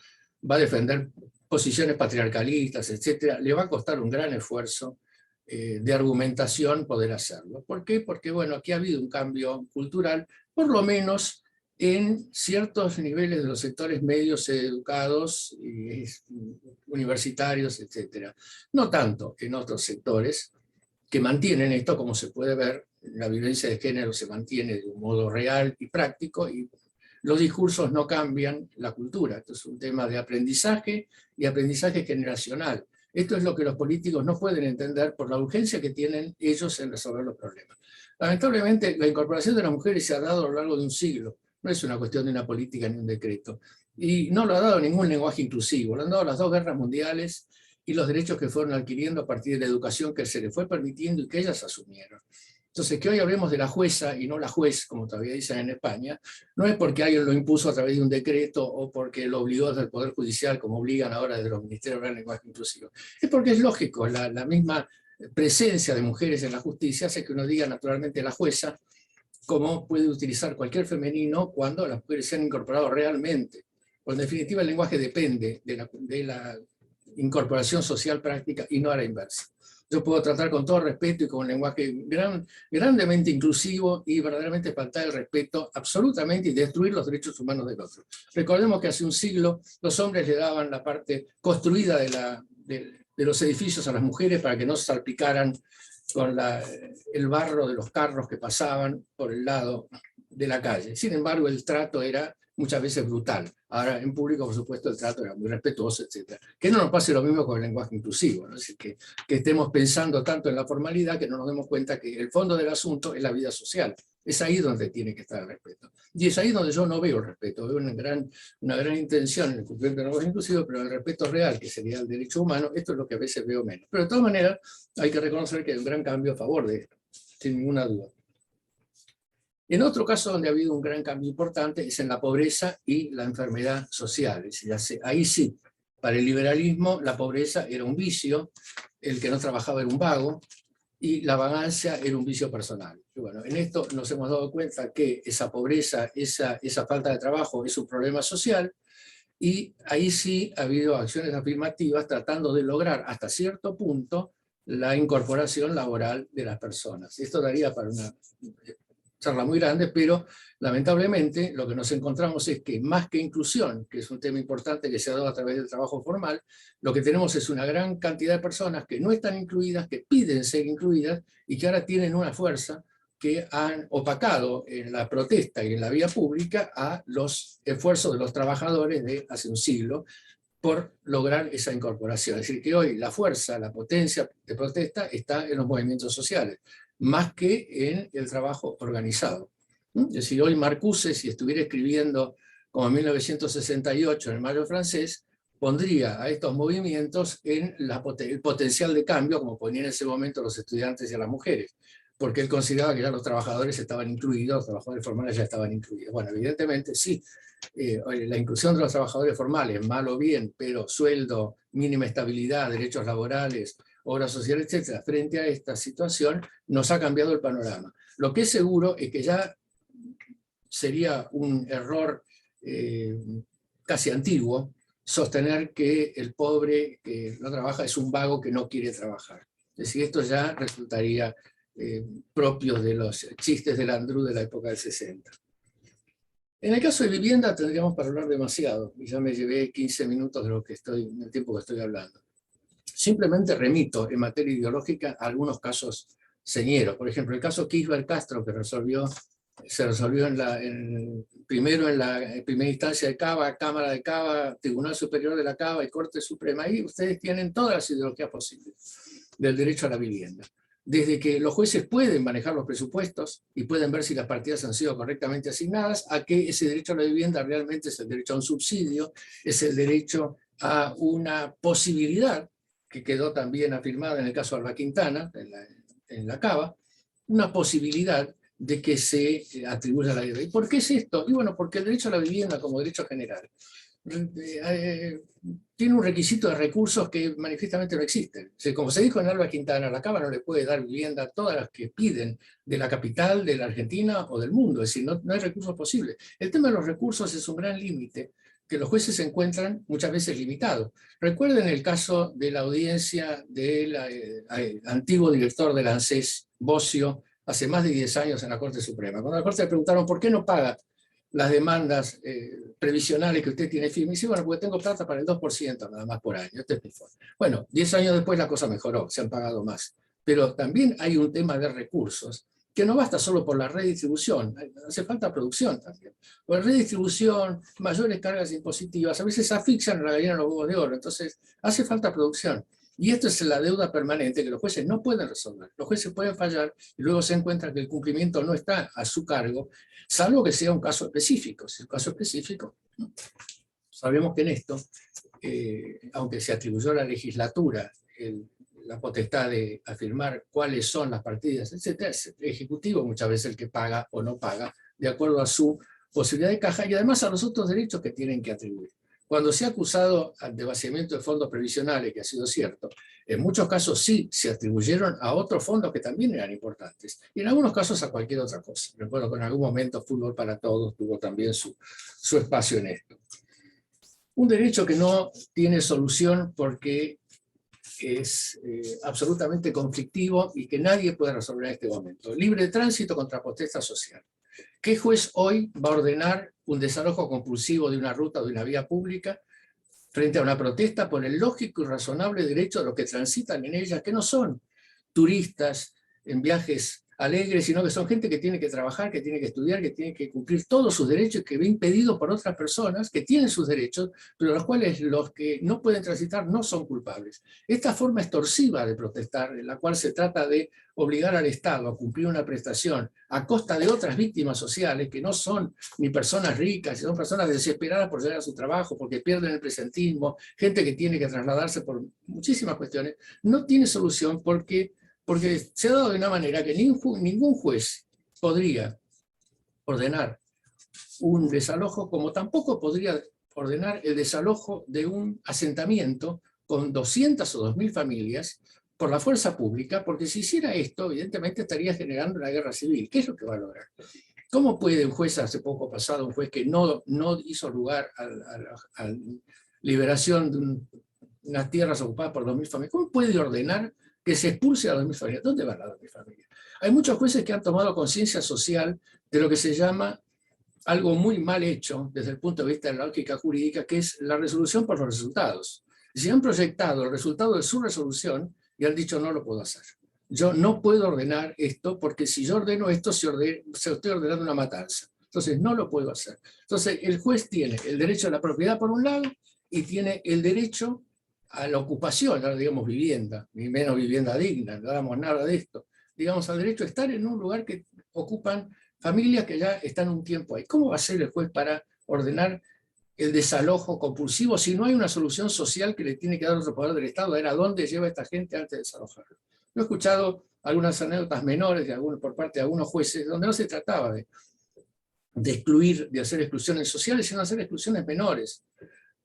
va a defender posiciones patriarcalistas, etc., le va a costar un gran esfuerzo de argumentación poder hacerlo. ¿Por qué? Porque, bueno, aquí ha habido un cambio cultural, por lo menos en ciertos niveles de los sectores medios educados, universitarios, etc. No tanto en otros sectores que mantienen esto, como se puede ver, la violencia de género se mantiene de un modo real y práctico, y los discursos no cambian la cultura. Esto es un tema de aprendizaje y aprendizaje generacional. Esto es lo que los políticos no pueden entender por la urgencia que tienen ellos en resolver los problemas. Lamentablemente, la incorporación de las mujeres se ha dado a lo largo de un siglo. No es una cuestión de una política ni un decreto. Y no lo ha dado ningún lenguaje inclusivo. Lo han dado las dos guerras mundiales y los derechos que fueron adquiriendo a partir de la educación que se les fue permitiendo y que ellas asumieron. Entonces, que hoy hablemos de la jueza y no la juez, como todavía dicen en España, no es porque alguien lo impuso a través de un decreto o porque lo obligó desde el Poder Judicial, como obligan ahora desde los ministerios del lenguaje inclusivo. Es porque es lógico, la misma presencia de mujeres en la justicia hace que uno diga naturalmente la jueza, como puede utilizar cualquier femenino cuando las mujeres se han incorporado realmente. O en definitiva, el lenguaje depende de la incorporación social práctica y no a la inversa. Yo puedo tratar con todo respeto y con un lenguaje grandemente inclusivo y verdaderamente faltar el respeto absolutamente y destruir los derechos humanos del otro. Recordemos que hace un siglo los hombres le daban la parte construida de los edificios a las mujeres para que no se salpicaran con el barro de los carros que pasaban por el lado de la calle. Sin embargo, el trato era muchas veces brutal. Ahora, en público, por supuesto, el trato era muy respetuoso, etc. Que no nos pase lo mismo con el lenguaje inclusivo, ¿no? Es decir, que estemos pensando tanto en la formalidad que no nos demos cuenta que el fondo del asunto es la vida social. Es ahí donde tiene que estar el respeto. Y es ahí donde yo no veo el respeto. Veo una gran intención en el cumplimiento del lenguaje inclusivo, pero el respeto real, que sería el derecho humano, esto es lo que a veces veo menos. Pero de todas maneras, hay que reconocer que hay un gran cambio a favor de esto, sin ninguna duda. En otro caso donde ha habido un gran cambio importante es en la pobreza y la enfermedad social. Es decir, ahí sí, para el liberalismo la pobreza era un vicio, el que no trabajaba era un vago, y la vagancia era un vicio personal. Y bueno, en esto nos hemos dado cuenta que esa pobreza, esa falta de trabajo es un problema social, y ahí sí ha habido acciones afirmativas tratando de lograr hasta cierto punto la incorporación laboral de las personas. Esto daría para una charla muy grande, pero lamentablemente lo que nos encontramos es que más que inclusión, que es un tema importante que se ha dado a través del trabajo formal, lo que tenemos es una gran cantidad de personas que no están incluidas, que piden ser incluidas y que ahora tienen una fuerza que han opacado en la protesta y en la vía pública a los esfuerzos de los trabajadores de hace un siglo por lograr esa incorporación. Es decir, que hoy la fuerza, la potencia de protesta está en los movimientos sociales, más que en el trabajo organizado. Es decir, hoy Marcuse, si estuviera escribiendo como en 1968 en el Mayo francés, pondría a estos movimientos en el potencial de cambio, como ponían en ese momento los estudiantes y a las mujeres, porque él consideraba que ya los trabajadores estaban incluidos, los trabajadores formales ya estaban incluidos. Bueno, evidentemente sí, la inclusión de los trabajadores formales, mal o bien, pero sueldo, mínima estabilidad, derechos laborales, obra social, etcétera, frente a esta situación, nos ha cambiado el panorama. Lo que es seguro es que ya sería un error casi antiguo sostener que el pobre que no trabaja es un vago que no quiere trabajar. Es decir, esto ya resultaría propio de los chistes del Andrú de la época del 60. En el caso de vivienda tendríamos para hablar demasiado, y ya me llevé 15 minutos del tiempo que estoy hablando. Simplemente remito en materia ideológica a algunos casos señeros. Por ejemplo, el caso Kirchberg Castro, que se resolvió primero en la primera instancia de Cava, Cámara de Cava, Tribunal Superior de la Cava y Corte Suprema. Ahí ustedes tienen todas las ideologías posibles del derecho a la vivienda. Desde que los jueces pueden manejar los presupuestos y pueden ver si las partidas han sido correctamente asignadas, a que ese derecho a la vivienda realmente es el derecho a un subsidio, es el derecho a una posibilidad, que quedó también afirmada en el caso de Alba Quintana, en la Cava, una posibilidad de que se atribuya la vivienda. ¿Y por qué es esto? Y bueno, porque el derecho a la vivienda como derecho general tiene un requisito de recursos que manifiestamente no existen. O sea, como se dijo en Alba Quintana, la Cámara no le puede dar vivienda a todas las que piden de la capital, de la Argentina o del mundo, es decir, no hay recursos posibles. El tema de los recursos es un gran límite que los jueces se encuentran muchas veces limitados. Recuerden el caso de la audiencia del antiguo director del ANSES, Bocio, hace más de 10 años en la Corte Suprema. Cuando la Corte le preguntaron por qué no paga las demandas previsionales que usted tiene firme, y dice, bueno, porque tengo plata para el 2% nada más por año. Este es mi forma. Bueno, 10 años después la cosa mejoró, se han pagado más. Pero también hay un tema de recursos, que no basta solo por la redistribución, hace falta producción también. Por la redistribución, mayores cargas impositivas, a veces asfixian a la gallina en los huevos de oro, entonces hace falta producción. Y esto es la deuda permanente que los jueces no pueden resolver. Los jueces pueden fallar y luego se encuentran que el cumplimiento no está a su cargo, salvo que sea un caso específico. Si es un caso específico, sabemos que en esto, aunque se atribuyó a la legislatura la potestad de afirmar cuáles son las partidas, etc., es el Ejecutivo muchas veces el que paga o no paga, de acuerdo a su posibilidad de caja y además a los otros derechos que tienen que atribuir. Cuando se ha acusado de vaciamiento de fondos previsionales, que ha sido cierto, en muchos casos sí se atribuyeron a otros fondos que también eran importantes, y en algunos casos a cualquier otra cosa. Recuerdo que en algún momento Fútbol para Todos tuvo también su espacio en esto. Un derecho que no tiene solución porque es absolutamente conflictivo y que nadie puede resolver en este momento. Libre tránsito contra protesta social. ¿Qué juez hoy va a ordenar un desalojo compulsivo de una ruta o de una vía pública frente a una protesta por el lógico y razonable derecho de los que transitan en ella, que no son turistas en viajes alegres, sino que son gente que tiene que trabajar, que tiene que estudiar, que tiene que cumplir todos sus derechos, que ve impedido por otras personas que tienen sus derechos, pero los cuales los que no pueden transitar no son culpables? Esta forma extorsiva de protestar, en la cual se trata de obligar al Estado a cumplir una prestación a costa de otras víctimas sociales que no son ni personas ricas, sino personas desesperadas por llegar a su trabajo, porque pierden el presentismo, gente que tiene que trasladarse por muchísimas cuestiones, no tiene solución porque se ha dado de una manera que ningún juez podría ordenar un desalojo, como tampoco podría ordenar el desalojo de un asentamiento con 200 o 2000 familias por la fuerza pública, porque si hiciera esto, evidentemente estaría generando una guerra civil. ¿Qué es lo que va a lograr? ¿Cómo puede un juez, hace poco pasado, un juez que no hizo lugar a la liberación de unas tierras ocupadas por 2000 familias, cómo puede ordenar que se expulse a 2000 familias? ¿Dónde van las 2000 familias? Hay muchos jueces que han tomado conciencia social de lo que se llama algo muy mal hecho desde el punto de vista de la lógica jurídica, que es la resolución por los resultados. Si han proyectado el resultado de su resolución y han dicho no lo puedo hacer. Yo no puedo ordenar esto porque si yo ordeno esto se estoy ordenando una matanza. Entonces no lo puedo hacer. Entonces el juez tiene el derecho a la propiedad por un lado y tiene el derecho a la ocupación, no digamos vivienda, ni menos vivienda digna, no damos nada de esto. Digamos al derecho a estar en un lugar que ocupan familias que ya están un tiempo ahí. ¿Cómo va a ser el juez para ordenar el desalojo compulsivo si no hay una solución social que le tiene que dar otro poder del Estado? ¿A dónde lleva esta gente antes de desalojarlo? Yo he escuchado algunas anécdotas menores por parte de algunos jueces donde no se trataba de excluir, de hacer exclusiones sociales, sino de hacer exclusiones menores,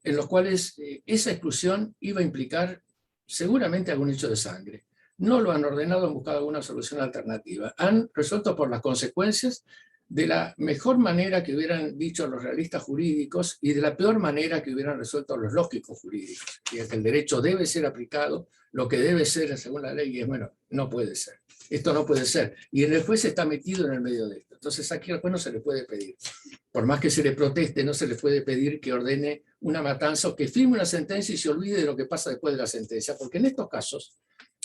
en los cuales esa exclusión iba a implicar seguramente algún hecho de sangre. No lo han ordenado, han buscado alguna solución alternativa. Han resuelto por las consecuencias de la mejor manera que hubieran dicho los realistas jurídicos y de la peor manera que hubieran resuelto los lógicos jurídicos. Y es que el derecho debe ser aplicado, lo que debe ser según la ley, y es bueno, no puede ser. Esto no puede ser. Y el juez está metido en el medio de esto. Entonces aquí al juez no se le puede pedir. Por más que se le proteste, no se le puede pedir que ordene una matanza o que firme una sentencia y se olvide de lo que pasa después de la sentencia. Porque en estos casos,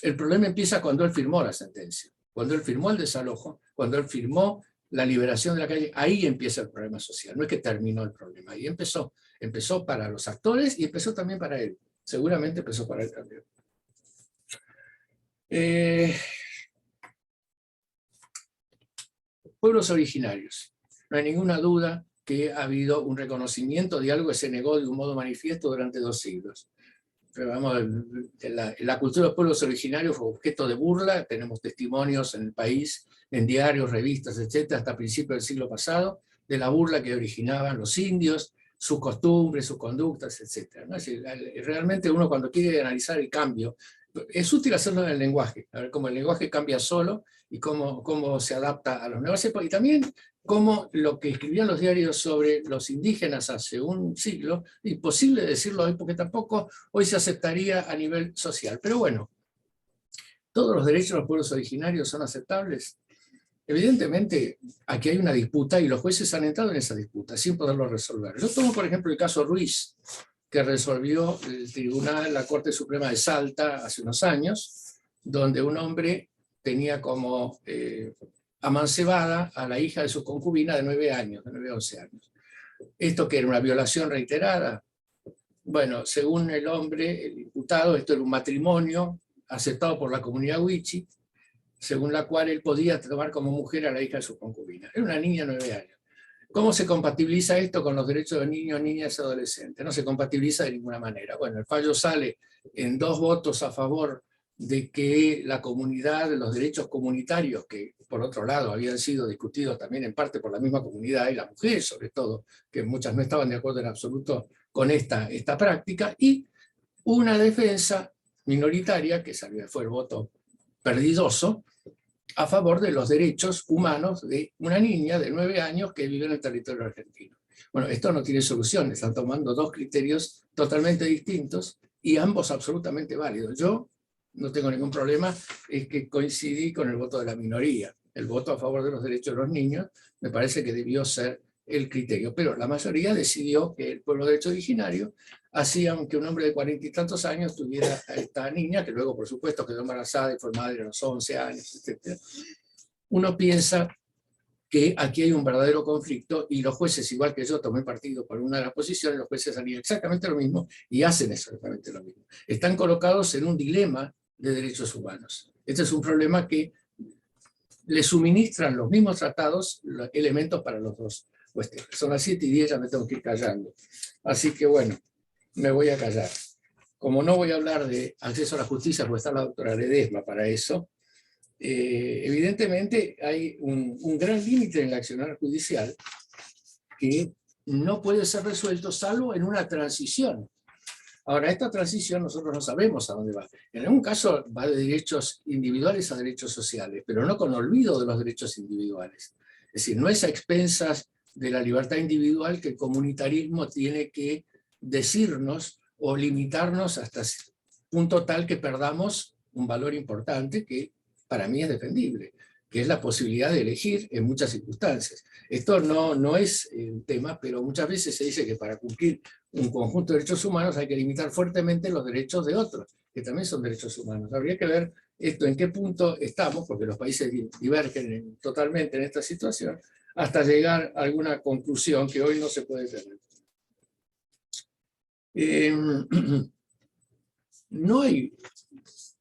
el problema empieza cuando él firmó la sentencia, cuando él firmó el desalojo, cuando él firmó la liberación de la calle. Ahí empieza el problema social. No es que terminó el problema. Ahí empezó. Empezó para los actores y empezó también para él. Seguramente empezó para él también. Pueblos originarios. No hay ninguna duda que ha habido un reconocimiento de algo que se negó de un modo manifiesto durante 2 siglos. Vamos, la cultura de los pueblos originarios fue objeto de burla, tenemos testimonios en el país, en diarios, revistas, etcétera, hasta principios del siglo pasado, de la burla que originaban los indios, sus costumbres, sus conductas, etcétera, ¿no? Es decir, realmente uno cuando quiere analizar el cambio, es útil hacerlo en el lenguaje, a ver cómo el lenguaje cambia solo y cómo se adapta a los nuevos épocas, y también cómo lo que escribían los diarios sobre los indígenas hace un siglo, imposible decirlo hoy porque tampoco hoy se aceptaría a nivel social. Pero bueno, ¿todos los derechos de los pueblos originarios son aceptables? Evidentemente, aquí hay una disputa y los jueces han entrado en esa disputa sin poderlo resolver. Yo tomo, por ejemplo, el caso Ruiz, que resolvió el tribunal, la Corte Suprema de Salta hace unos años, donde un hombre tenía como amancebada a la hija de su concubina de 9 años, de 9 a 11 años. ¿Esto que era una violación reiterada? Bueno, según el hombre, el imputado, esto era un matrimonio aceptado por la comunidad Wichi, según la cual él podía tomar como mujer a la hija de su concubina. Era una niña de 9 años. ¿Cómo se compatibiliza esto con los derechos de niños, niñas y adolescentes? No se compatibiliza de ninguna manera. Bueno, el fallo sale en 2 votos a favor de que la comunidad, los derechos comunitarios, que por otro lado habían sido discutidos también en parte por la misma comunidad y la mujer sobre todo, que muchas no estaban de acuerdo en absoluto con esta práctica, y una defensa minoritaria, que fue el voto perdidoso, a favor de los derechos humanos de una niña de 9 años que vive en el territorio argentino. Bueno, esto no tiene solución, están tomando 2 criterios totalmente distintos y ambos absolutamente válidos. Yo no tengo ningún problema, es que coincidí con el voto de la minoría. El voto a favor de los derechos de los niños me parece que debió ser el criterio, pero la mayoría decidió que el pueblo de derecho originario hacía, aunque un hombre de 40 y tantos años tuviera a esta niña, que luego por supuesto quedó embarazada y fue madre a los 11 años, etc. Uno piensa que aquí hay un verdadero conflicto y los jueces, igual que yo tomé partido por una de las posiciones, los jueces harían exactamente lo mismo y hacen exactamente lo mismo. Están colocados en un dilema de derechos humanos. Este es un problema que le suministran los mismos tratados los elementos para los dos cuestiones. Son las 7:10, ya me tengo que ir callando. Así que bueno, me voy a callar. Como no voy a hablar de acceso a la justicia, pues está la doctora Ledesma para eso, evidentemente hay un gran límite en el accionar judicial que no puede ser resuelto salvo en una transición. Ahora, esta transición nosotros no sabemos a dónde va. En algún caso va de derechos individuales a derechos sociales, pero no con olvido de los derechos individuales. Es decir, no es a expensas de la libertad individual que el comunitarismo tiene que decirnos o limitarnos hasta punto tal que perdamos un valor importante que para mí es defendible, que es la posibilidad de elegir en muchas circunstancias. Esto no es el tema, pero muchas veces se dice que para cumplir un conjunto de derechos humanos hay que limitar fuertemente los derechos de otros, que también son derechos humanos. Habría que ver esto en qué punto estamos, porque los países divergen totalmente en esta situación, hasta llegar a alguna conclusión que hoy no se puede tener. No hay,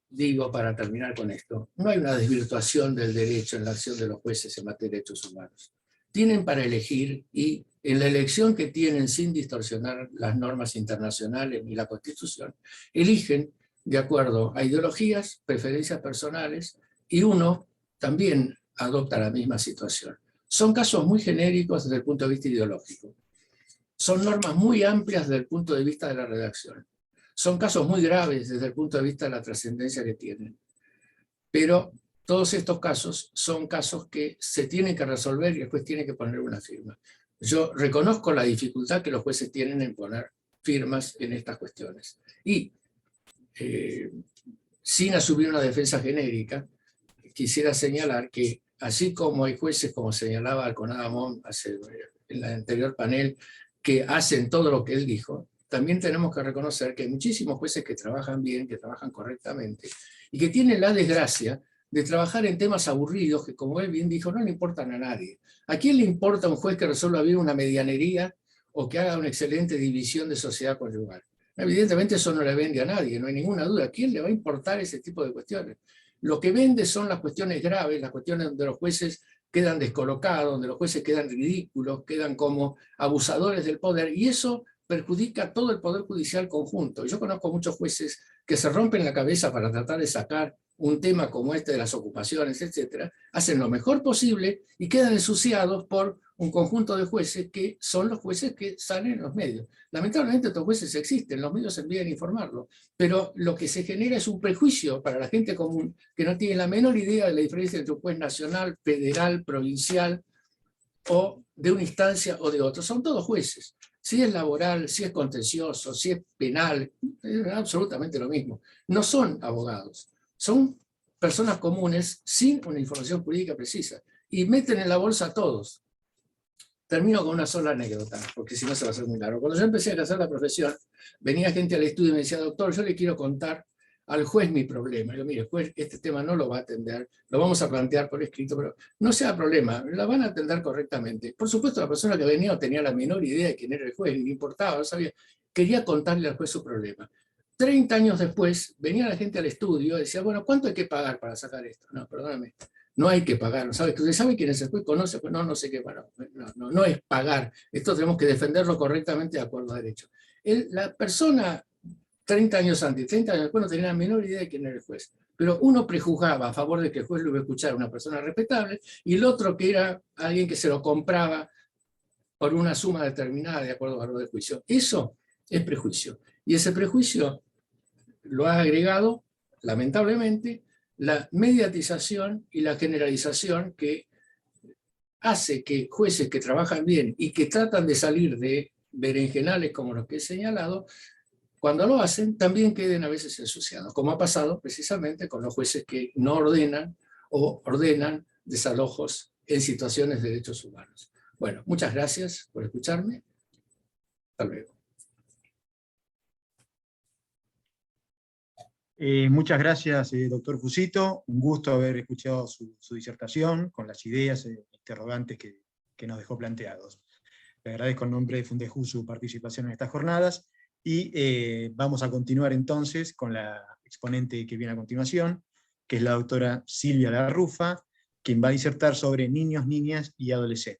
digo para terminar con esto, no hay una desvirtuación del derecho en la acción de los jueces en materia de derechos humanos. Tienen para elegir y en la elección que tienen sin distorsionar las normas internacionales ni la Constitución, eligen de acuerdo a ideologías, preferencias personales y uno también adopta la misma situación. Son casos muy genéricos desde el punto de vista ideológico. Son normas muy amplias desde el punto de vista de la redacción. Son casos muy graves desde el punto de vista de la trascendencia que tienen. Pero todos estos casos son casos que se tienen que resolver y después tienen que poner una firma. Yo reconozco la dificultad que los jueces tienen en poner firmas en estas cuestiones. Y sin asumir una defensa genérica, quisiera señalar que así como hay jueces, como señalaba Alconada Mon en el anterior panel, que hacen todo lo que él dijo, también tenemos que reconocer que hay muchísimos jueces que trabajan bien, que trabajan correctamente, y que tienen la desgracia de trabajar en temas aburridos que, como él bien dijo, no le importan a nadie. ¿A quién le importa un juez que resuelva bien una medianería o que haga una excelente división de sociedad conyugal? Evidentemente eso no le vende a nadie, no hay ninguna duda. ¿A quién le va a importar ese tipo de cuestiones? Lo que vende son las cuestiones graves, las cuestiones donde los jueces quedan descolocados, donde los jueces quedan ridículos, quedan como abusadores del poder, y eso perjudica a todo el Poder Judicial conjunto. Yo conozco muchos jueces que se rompen la cabeza para tratar de sacar un tema como este de las ocupaciones, etcétera, hacen lo mejor posible y quedan ensuciados por un conjunto de jueces que son los jueces que salen en los medios. Lamentablemente estos jueces existen, los medios se envían a informarlo, pero lo que se genera es un prejuicio para la gente común que no tiene la menor idea de la diferencia entre un juez nacional, federal, provincial o de una instancia o de otra. Son todos jueces. Si es laboral, si es contencioso, si es penal, es absolutamente lo mismo. No son abogados, son personas comunes sin una información jurídica precisa y meten en la bolsa a todos. Termino con una sola anécdota, porque si no se va a hacer muy largo. Cuando yo empecé a ejercer la profesión, venía gente al estudio y me decía, doctor, yo le quiero contar al juez mi problema. Yo, mire, juez, este tema no lo va a atender, lo vamos a plantear por escrito, pero no sea problema, la van a atender correctamente. Por supuesto, la persona que venía no tenía la menor idea de quién era el juez, ni le importaba, no sabía. Quería contarle al juez su problema. 30 años después, venía la gente al estudio y decía, bueno, ¿cuánto hay que pagar para sacar esto? No, perdóname, no hay que pagar. ¿No sabe? ¿Usted sabe quién es el juez? ¿Conoce? Pues no, no sé qué. Bueno, no es pagar. Esto tenemos que defenderlo correctamente de acuerdo a derecho. La persona 30 años antes, 30 años después, no tenía la menor idea de quién era el juez. Pero uno prejuzgaba a favor de que el juez lo iba a escuchar a una persona respetable, y el otro que era alguien que se lo compraba por una suma determinada de acuerdo al valor del juicio. Eso es prejuicio. Y ese prejuicio lo ha agregado, lamentablemente, la mediatización y la generalización que hace que jueces que trabajan bien y que tratan de salir de berenjenales como los que he señalado, cuando lo hacen, también queden a veces ensuciados, como ha pasado precisamente con los jueces que no ordenan o ordenan desalojos en situaciones de derechos humanos. Bueno, muchas gracias por escucharme. Hasta luego. Muchas gracias, doctor Fusito. Un gusto haber escuchado su disertación con las ideas interrogantes que nos dejó planteados. Le agradezco en nombre de Fundejuz su participación en estas jornadas. Y vamos a continuar entonces con la exponente que viene a continuación, que es la doctora Silvia Larrufa, quien va a disertar sobre niños, niñas y adolescentes.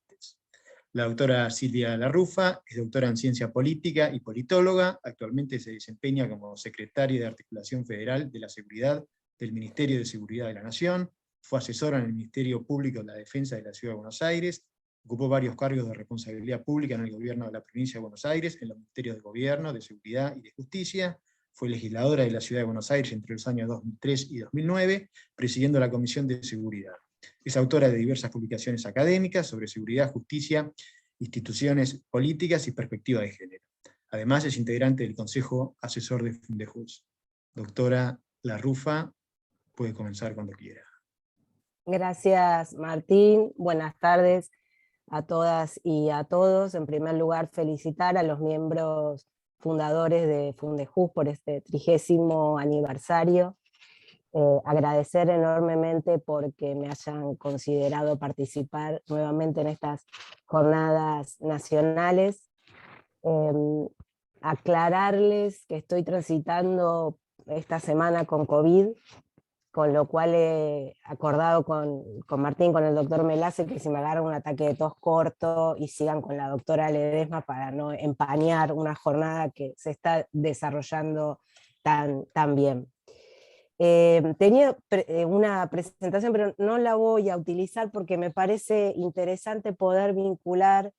La doctora Silvia Larrufa es doctora en Ciencia Política y politóloga. Actualmente se desempeña como secretaria de Articulación Federal de la Seguridad del Ministerio de Seguridad de la Nación. Fue asesora en el Ministerio Público de la Defensa de la Ciudad de Buenos Aires. Ocupó varios cargos de responsabilidad pública en el gobierno de la provincia de Buenos Aires, en los ministerios de Gobierno, de Seguridad y de Justicia. Fue legisladora de la Ciudad de Buenos Aires entre los años 2003 y 2009, presidiendo la Comisión de Seguridad. Es autora de diversas publicaciones académicas sobre seguridad, justicia, instituciones políticas y perspectiva de género. Además es integrante del Consejo Asesor de Fundejuz. Doctora Larrufa, puede comenzar cuando quiera. Gracias, Martín. Buenas tardes a todas y a todos. En primer lugar, felicitar a los miembros fundadores de Fundejuz por este 30º aniversario. Agradecer enormemente porque me hayan considerado participar nuevamente en estas jornadas nacionales. Aclararles que estoy transitando esta semana con COVID, con lo cual he acordado con Martín, con el doctor Melace, que si me agarra un ataque de tos corto y sigan con la doctora Ledesma para no empañar una jornada que se está desarrollando tan bien. Tenía una presentación, pero no la voy a utilizar porque me parece interesante poder vincular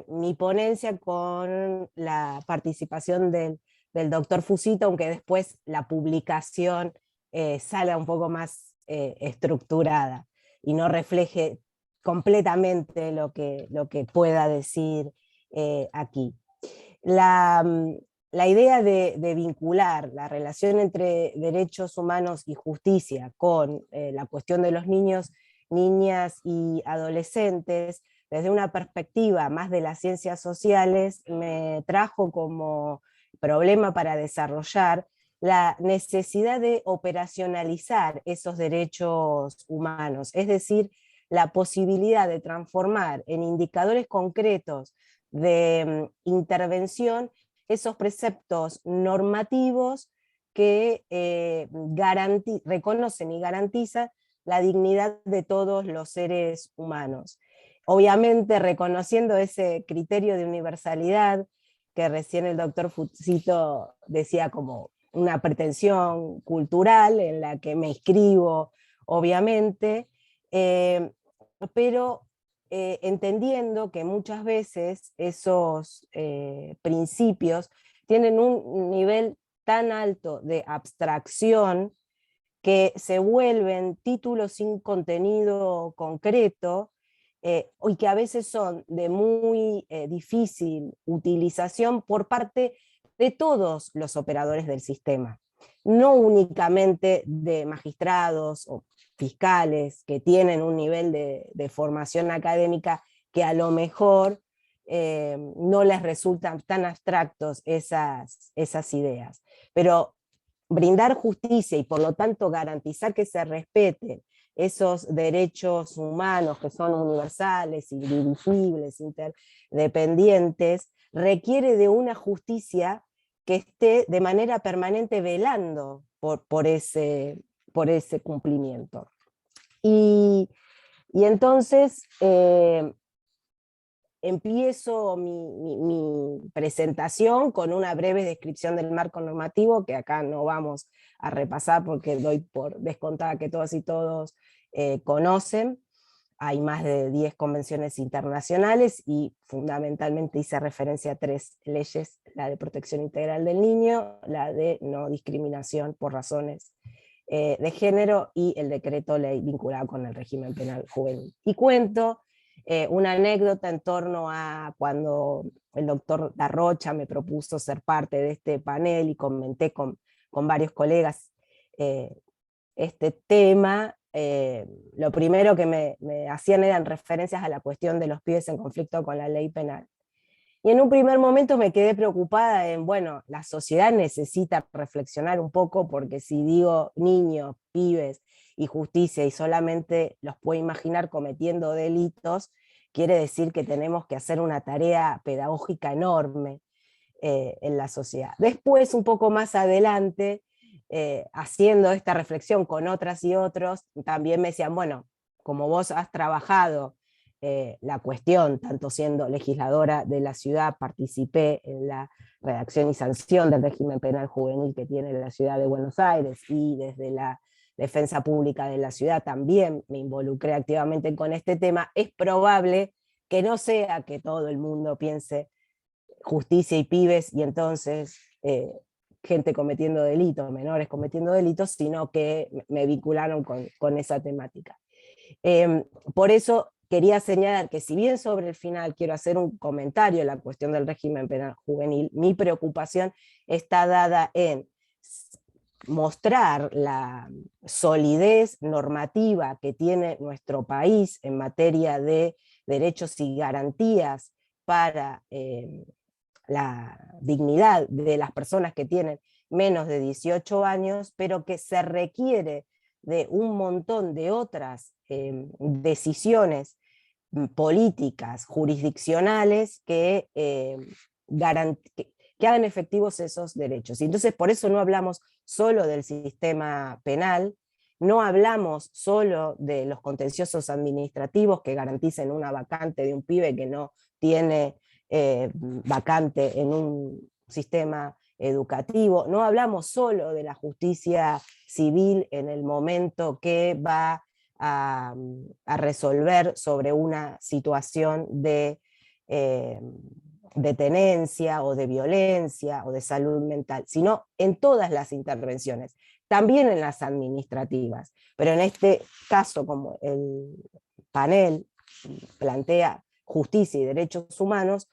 mi ponencia con la participación del doctor Fusito, aunque después la publicación salga un poco más estructurada y no refleje completamente lo que pueda decir aquí. La idea de vincular la relación entre derechos humanos y justicia con la cuestión de los niños, niñas y adolescentes, desde una perspectiva más de las ciencias sociales, me trajo como problema para desarrollar la necesidad de operacionalizar esos derechos humanos, es decir, la posibilidad de transformar en indicadores concretos de intervención esos preceptos normativos que reconocen y garantizan la dignidad de todos los seres humanos. Obviamente reconociendo ese criterio de universalidad que recién el doctor Fusito decía como una pretensión cultural en la que me inscribo, obviamente, pero entendiendo que muchas veces esos principios tienen un nivel tan alto de abstracción que se vuelven títulos sin contenido concreto, y que a veces son de muy difícil utilización por parte de todos los operadores del sistema, no únicamente de magistrados o fiscales que tienen un nivel de formación académica que a lo mejor no les resultan tan abstractos esas ideas. Pero brindar justicia y por lo tanto garantizar que se respeten esos derechos humanos que son universales, indivisibles, interdependientes, requiere de una justicia que esté de manera permanente velando por ese cumplimiento. Y entonces empiezo mi presentación con una breve descripción del marco normativo, que acá no vamos a repasar porque doy por descontada que todas y todos conocen. Hay más de 10 convenciones internacionales y fundamentalmente hice referencia a 3 leyes: la de protección integral del niño, la de no discriminación por razones de género y el decreto ley vinculado con el régimen penal juvenil. Y cuento una anécdota en torno a cuando el doctor Darrocha me propuso ser parte de este panel y comenté con varios colegas este tema. Lo primero que me hacían eran referencias a la cuestión de los pibes en conflicto con la ley penal. Y en un primer momento me quedé preocupada en, bueno, la sociedad necesita reflexionar un poco, porque si digo niños, pibes y justicia y solamente los puedo imaginar cometiendo delitos, quiere decir que tenemos que hacer una tarea pedagógica enorme en la sociedad. Después, un poco más adelante, haciendo esta reflexión con otras y otros, también me decían, bueno, como vos has trabajado la cuestión, tanto siendo legisladora de la ciudad, participé en la redacción y sanción del régimen penal juvenil que tiene la ciudad de Buenos Aires, y desde la defensa pública de la ciudad también me involucré activamente con este tema, es probable que no sea que todo el mundo piense justicia y pibes y entonces gente cometiendo delitos, menores cometiendo delitos, sino que me vincularon con esa temática. Por eso quería señalar que, si bien sobre el final quiero hacer un comentario en la cuestión del régimen penal juvenil, mi preocupación está dada en mostrar la solidez normativa que tiene nuestro país en materia de derechos y garantías para la dignidad de las personas que tienen menos de 18 años, pero que se requiere de un montón de otras decisiones políticas, jurisdiccionales, que hagan efectivos esos derechos. Y entonces por eso no hablamos solo del sistema penal, no hablamos solo de los contenciosos administrativos que garanticen una vacante de un pibe que no tiene vacante en un sistema educativo, no hablamos solo de la justicia civil en el momento que va a resolver sobre una situación de tenencia o de violencia o de salud mental, sino en todas las intervenciones, también en las administrativas. Pero en este caso, como el panel plantea justicia y derechos humanos,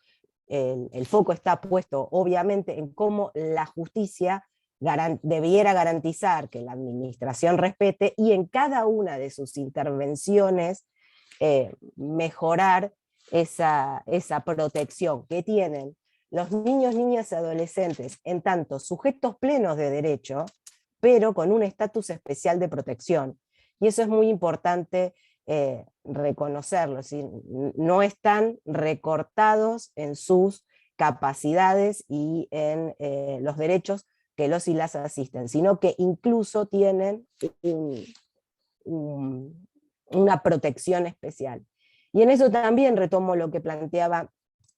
el foco está puesto obviamente en cómo la justicia debiera garantizar que la administración respete, y en cada una de sus intervenciones mejorar esa protección que tienen los niños, niñas y adolescentes, en tanto sujetos plenos de derecho, pero con un estatus especial de protección. Y eso es muy importante reconocerlo, ¿sí? No están recortados en sus capacidades y en los derechos que los y las asisten, sino que incluso tienen una protección especial. Y en eso también retomo lo que planteaba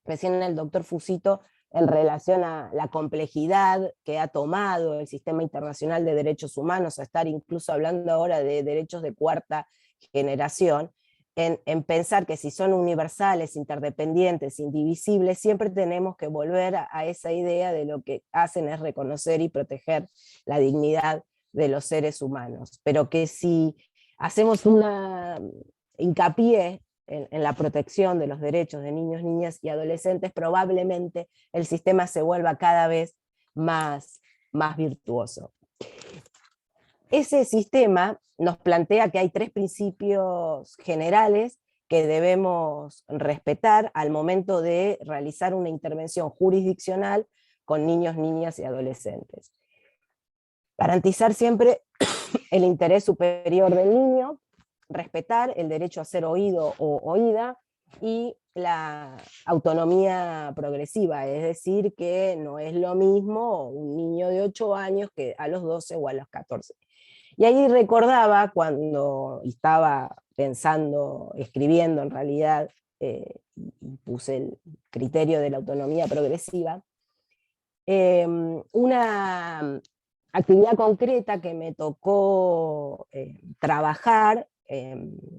recién el doctor Fusito en relación a la complejidad que ha tomado el sistema internacional de derechos humanos, a estar incluso hablando ahora de derechos de cuarta generación, en pensar que si son universales, interdependientes, indivisibles, siempre tenemos que volver a esa idea de lo que hacen es reconocer y proteger la dignidad de los seres humanos, pero que si hacemos una hincapié en la protección de los derechos de niños, niñas y adolescentes, probablemente el sistema se vuelva cada vez más virtuoso. Ese sistema nos plantea que hay 3 principios generales que debemos respetar al momento de realizar una intervención jurisdiccional con niños, niñas y adolescentes. Garantizar siempre el interés superior del niño, respetar el derecho a ser oído o oída, y la autonomía progresiva, es decir, que no es lo mismo un niño de 8 años que a los 12 o a los 14. Y ahí recordaba, cuando estaba pensando, escribiendo en realidad, puse el criterio de la autonomía progresiva, una actividad concreta que me tocó trabajar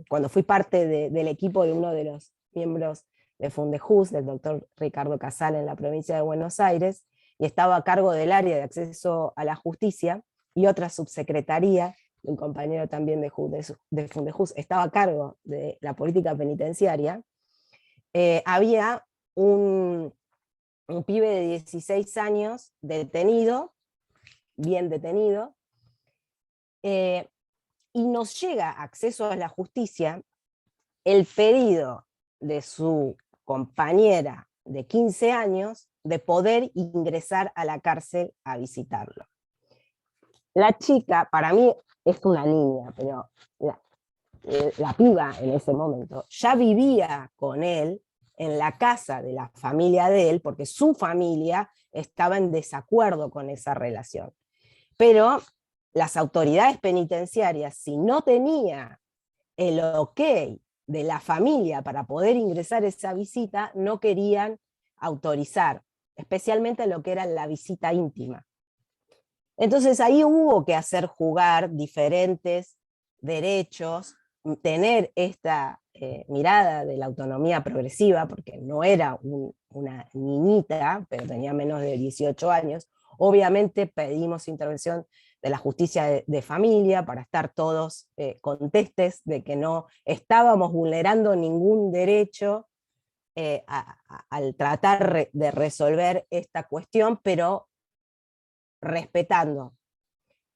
cuando fui parte del equipo de uno de los miembros de Fundejus, del doctor Ricardo Casal, en la provincia de Buenos Aires, y estaba a cargo del área de acceso a la justicia, y otra subsecretaría, un compañero también de Fundejus, estaba a cargo de la política penitenciaria. Había un pibe de 16 años detenido, bien detenido, y nos llega acceso a la justicia el pedido de su compañera de 15 años de poder ingresar a la cárcel a visitarlo. La chica, para mí es una niña, pero la piba en ese momento ya vivía con él en la casa de la familia de él, porque su familia estaba en desacuerdo con esa relación. Pero las autoridades penitenciarias, si no tenía el ok de la familia para poder ingresar esa visita, no querían autorizar, especialmente lo que era la visita íntima. Entonces ahí hubo que hacer jugar diferentes derechos, tener esta mirada de la autonomía progresiva, porque no era una niñita, pero tenía menos de 18 años. Obviamente pedimos intervención de la justicia de familia para estar todos contestes de que no estábamos vulnerando ningún derecho al tratar de resolver esta cuestión, pero respetando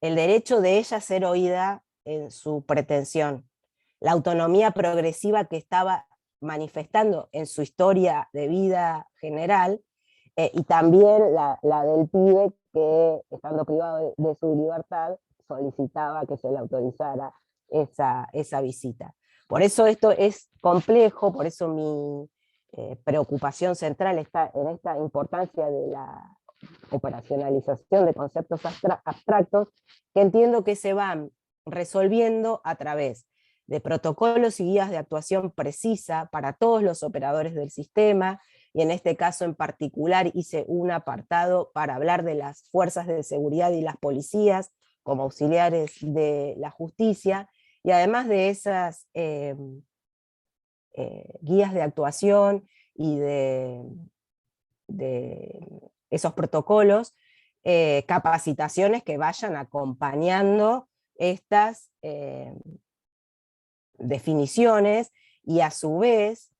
el derecho de ella a ser oída en su pretensión, la autonomía progresiva que estaba manifestando en su historia de vida general, y también la del pibe que, estando privado de su libertad, solicitaba que se le autorizara esa visita. Por eso esto es complejo, por eso mi preocupación central está en esta importancia de la operacionalización de conceptos abstractos, que entiendo que se van resolviendo a través de protocolos y guías de actuación precisa para todos los operadores del sistema, y en este caso en particular hice un apartado para hablar de las fuerzas de seguridad y las policías como auxiliares de la justicia, y además de esas guías de actuación y de esos protocolos, capacitaciones que vayan acompañando estas definiciones, y a su vez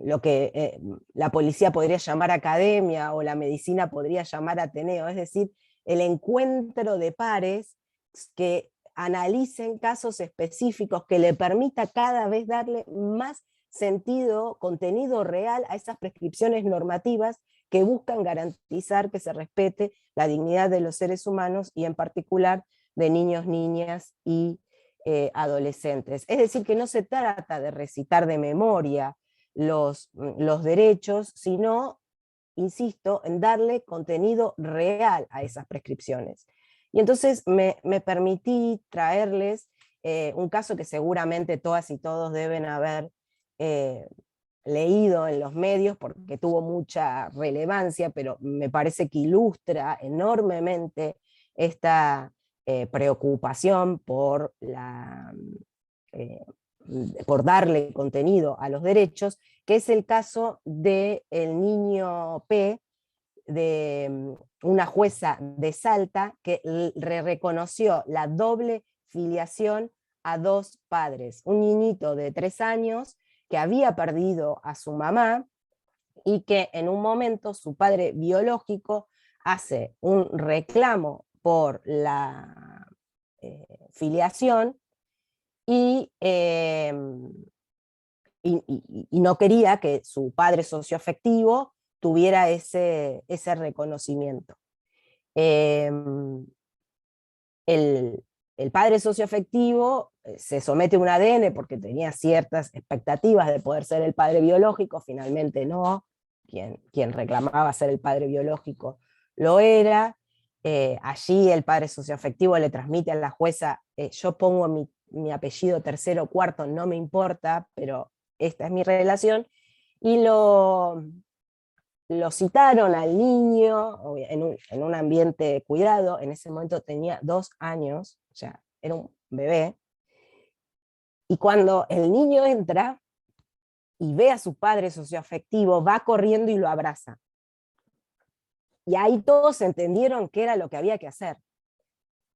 lo que la policía podría llamar academia o la medicina podría llamar ateneo, es decir, el encuentro de pares que analicen casos específicos, que le permita cada vez darle más sentido, contenido real a esas prescripciones normativas que buscan garantizar que se respete la dignidad de los seres humanos, y en particular de niños, niñas y adolescentes. Es decir, que no se trata de recitar de memoria los derechos, sino, insisto, en darle contenido real a esas prescripciones. Y entonces me permití traerles un caso que seguramente todas y todos deben haber leído en los medios porque tuvo mucha relevancia, pero me parece que ilustra enormemente esta preocupación por por darle contenido a los derechos, que es el caso del niño P, de una jueza de Salta que reconoció la doble filiación a dos padres. Un niñito de 3 años que había perdido a su mamá y que en un momento su padre biológico hace un reclamo por la filiación y no quería que su padre socioafectivo tuviera ese reconocimiento. El padre socioafectivo se somete a un ADN porque tenía ciertas expectativas de poder ser el padre biológico, finalmente no, quien reclamaba ser el padre biológico lo era. Allí el padre socioafectivo le transmite a la jueza, yo pongo mi apellido tercero o cuarto, no me importa, pero esta es mi relación, y lo citaron al niño en un ambiente cuidado. En ese momento tenía 2 años, o sea, era un bebé, y cuando el niño entra y ve a su padre socioafectivo, va corriendo y lo abraza. Y ahí todos entendieron qué era lo que había que hacer.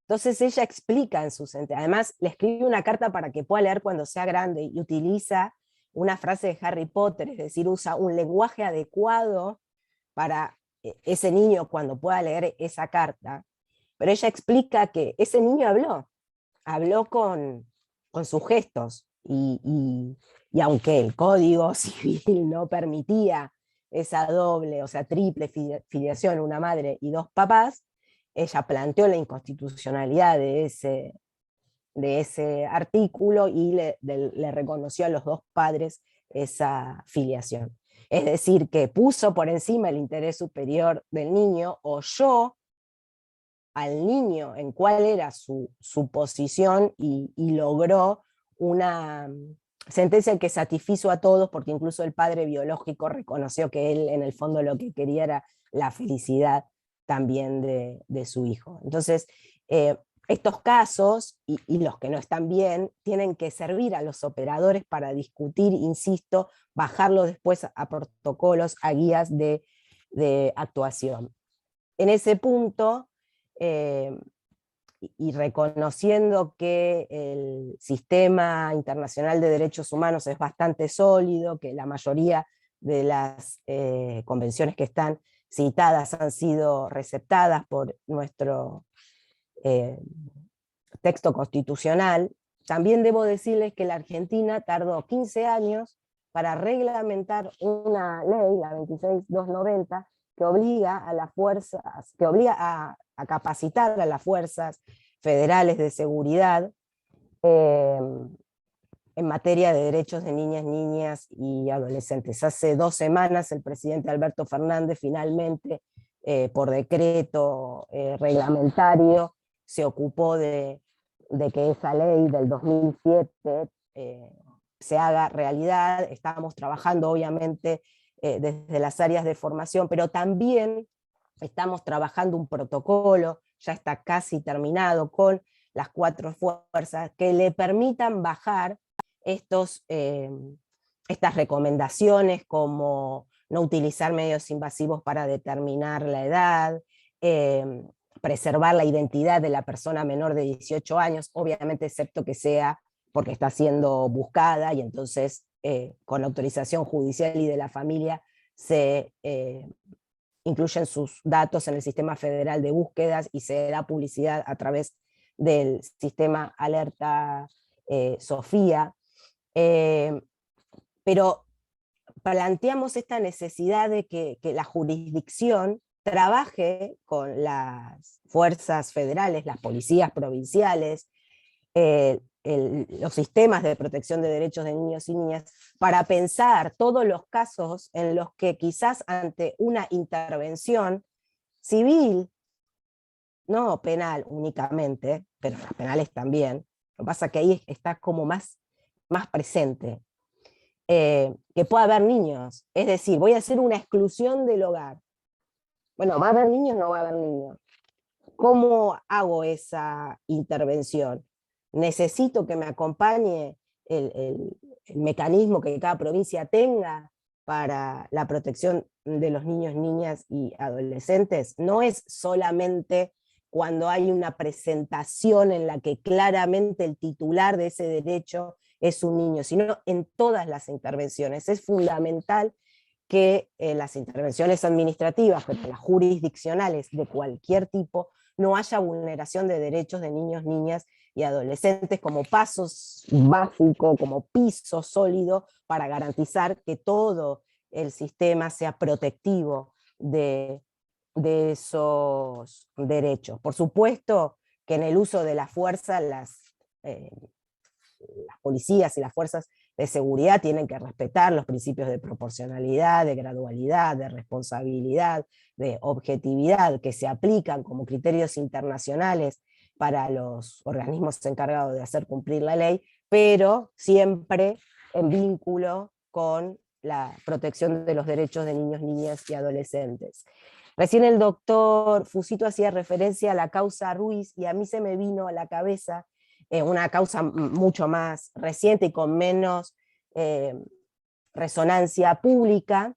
Entonces ella explica en su sentencia, además le escribe una carta para que pueda leer cuando sea grande, y utiliza una frase de Harry Potter, es decir, usa un lenguaje adecuado para ese niño cuando pueda leer esa carta, pero ella explica que ese niño habló con sus gestos, y aunque el Código Civil no permitía esa doble, o sea, triple filiación, una madre y 2 papás, ella planteó la inconstitucionalidad de ese artículo y le reconoció a los 2 padres esa filiación. Es decir, que puso por encima el interés superior del niño, oyó al niño en cuál era su posición y logró una sentencia que satisfizo a todos, porque incluso el padre biológico reconoció que él en el fondo lo que quería era la felicidad también de su hijo. Entonces, estos casos, y los que no están bien, tienen que servir a los operadores para discutir, insisto, bajarlo después a protocolos, a guías de actuación. En ese punto, y reconociendo que el sistema internacional de derechos humanos es bastante sólido, que la mayoría de las convenciones que están citadas han sido receptadas por nuestro texto constitucional, también debo decirles que la Argentina tardó 15 años para reglamentar una ley, la 26290, que obliga a las fuerzas, que obliga a capacitar a las fuerzas federales de seguridad en materia de derechos de niñas y adolescentes. Hace 2 semanas el presidente Alberto Fernández finalmente, por decreto reglamentario, se ocupó de que esa ley del 2007 se haga realidad. Estamos trabajando obviamente desde las áreas de formación, pero también estamos trabajando un protocolo, ya está casi terminado, con las 4 fuerzas que le permitan bajar estas recomendaciones, como no utilizar medios invasivos para determinar la edad, preservar la identidad de la persona menor de 18 años, obviamente excepto que sea porque está siendo buscada, y entonces con autorización judicial y de la familia se incluyen sus datos en el sistema federal de búsquedas y se da publicidad a través del sistema Alerta Sofía. Pero planteamos esta necesidad de que la jurisdicción trabaje con las fuerzas federales, las policías provinciales, los sistemas de protección de derechos de niños y niñas, para pensar todos los casos en los que quizás ante una intervención civil, no penal únicamente, pero las penales también, lo que pasa es que ahí está como más presente. que pueda haber niños. Es decir, voy a hacer una exclusión del hogar. Bueno, ¿va a haber niños o no va a haber niños? ¿Cómo hago esa intervención? Necesito que me acompañe el mecanismo que cada provincia tenga para la protección de los niños, niñas y adolescentes. No es solamente cuando hay una presentación en la que claramente el titular de ese derecho es un niño, sino en todas las intervenciones. Es fundamental que las intervenciones administrativas, pero las jurisdiccionales de cualquier tipo, no haya vulneración de derechos de niños, niñas y adolescentes como pasos básicos, como piso sólido para garantizar que todo el sistema sea protectivo de esos derechos. Por supuesto que en el uso de la fuerza las policías y las fuerzas de seguridad tienen que respetar los principios de proporcionalidad, de gradualidad, de responsabilidad, de objetividad, que se aplican como criterios internacionales para los organismos encargados de hacer cumplir la ley, pero siempre en vínculo con la protección de los derechos de niños, niñas y adolescentes. Recién el doctor Fusito hacía referencia a la causa Ruiz, y a mí se me vino a la cabeza una causa mucho más reciente y con menos resonancia pública,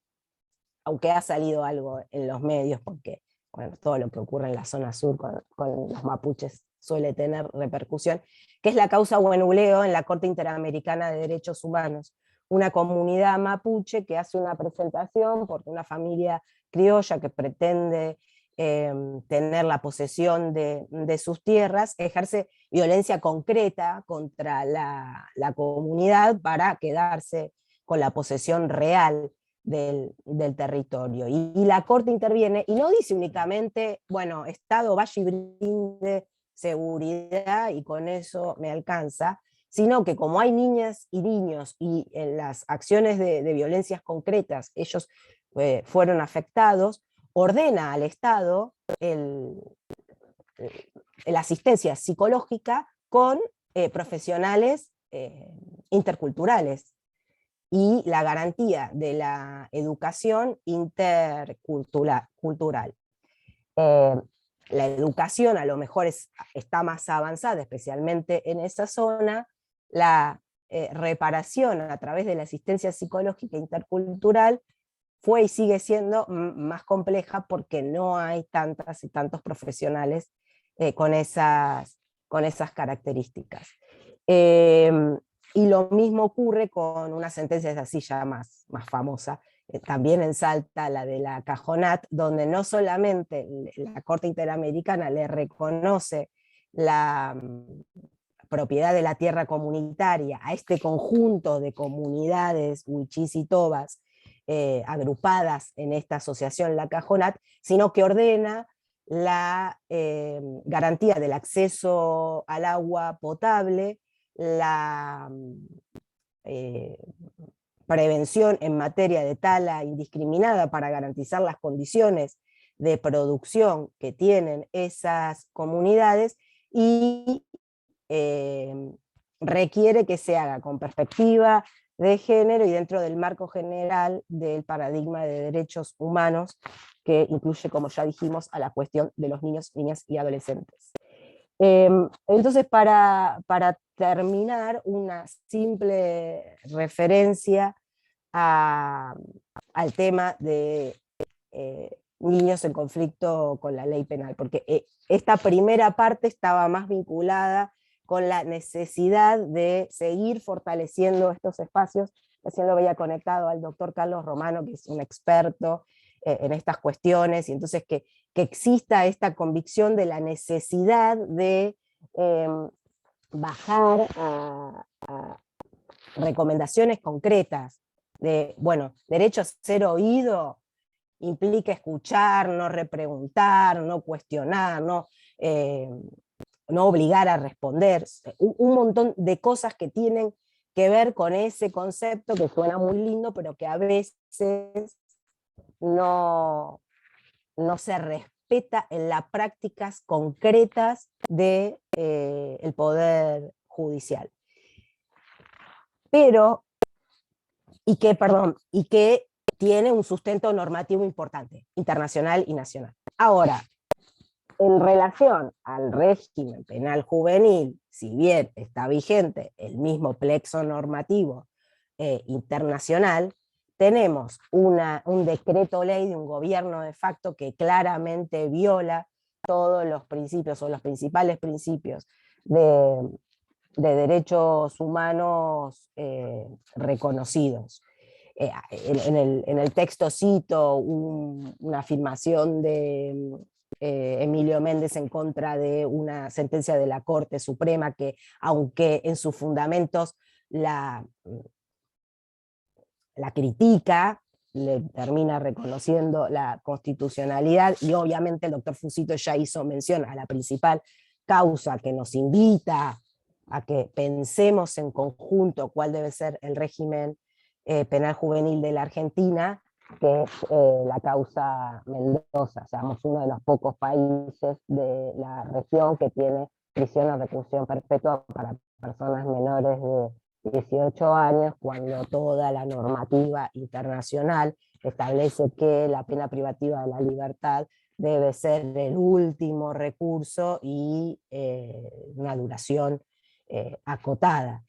aunque ha salido algo en los medios, porque bueno, todo lo que ocurre en la zona sur con los mapuches suele tener repercusión, que es la causa Huenuleo en la Corte Interamericana de Derechos Humanos. Una comunidad mapuche que hace una presentación porque una familia criolla que pretende tener la posesión de sus tierras, ejerce violencia concreta contra la comunidad para quedarse con la posesión real del territorio. Y la Corte interviene y no dice únicamente, bueno, Estado vaya y brinde seguridad y con eso me alcanza, sino que como hay niñas y niños y en las acciones de violencias concretas ellos fueron afectados, ordena al Estado la asistencia psicológica con profesionales interculturales y la garantía de la educación intercultural. La educación a lo mejor está más avanzada, especialmente en esa zona. La reparación a través de la asistencia psicológica intercultural fue y sigue siendo más compleja porque no hay tantas y tantos profesionales con esas características. Y lo mismo ocurre con una sentencia así ya más famosa, también en Salta, la de la Cajonat, donde no solamente la Corte Interamericana le reconoce la propiedad de la tierra comunitaria a este conjunto de comunidades huichís y tobas agrupadas en esta asociación La Cajonat, sino que ordena la garantía del acceso al agua potable, la prevención en materia de tala indiscriminada para garantizar las condiciones de producción que tienen esas comunidades, y requiere que se haga con perspectiva de género y dentro del marco general del paradigma de derechos humanos, que incluye, como ya dijimos, a la cuestión de los niños, niñas y adolescentes. Entonces, para terminar, una simple referencia al tema de niños en conflicto con la ley penal, porque esta primera parte estaba más vinculada con la necesidad de seguir fortaleciendo estos espacios. Recién lo veía conectado al doctor Carlos Romano, que es un experto en estas cuestiones, y entonces que exista esta convicción de la necesidad de bajar a recomendaciones concretas, de, bueno, derecho a ser oído implica escuchar, no repreguntar, no cuestionar, no obligar a responder, un montón de cosas que tienen que ver con ese concepto que suena muy lindo, pero que a veces no se respeta en las prácticas concretas del Poder Judicial. Pero y que tiene un sustento normativo importante, internacional y nacional. Ahora, en relación al régimen penal juvenil, si bien está vigente el mismo plexo normativo internacional, tenemos un decreto ley de un gobierno de facto que claramente viola todos los principios o los principales principios de derechos humanos reconocidos. En el texto cito una afirmación de Emilio Méndez en contra de una sentencia de la Corte Suprema que, aunque en sus fundamentos la critica, le termina reconociendo la constitucionalidad, y obviamente el doctor Fusito ya hizo mención a la principal causa que nos invita a que pensemos en conjunto cuál debe ser el régimen penal juvenil de la Argentina, que es la causa Mendoza. Somos uno de los pocos países de la región que tiene prisión o reclusión perpetua para personas menores de 18 años, cuando toda la normativa internacional establece que la pena privativa de la libertad debe ser el último recurso y una duración acotada.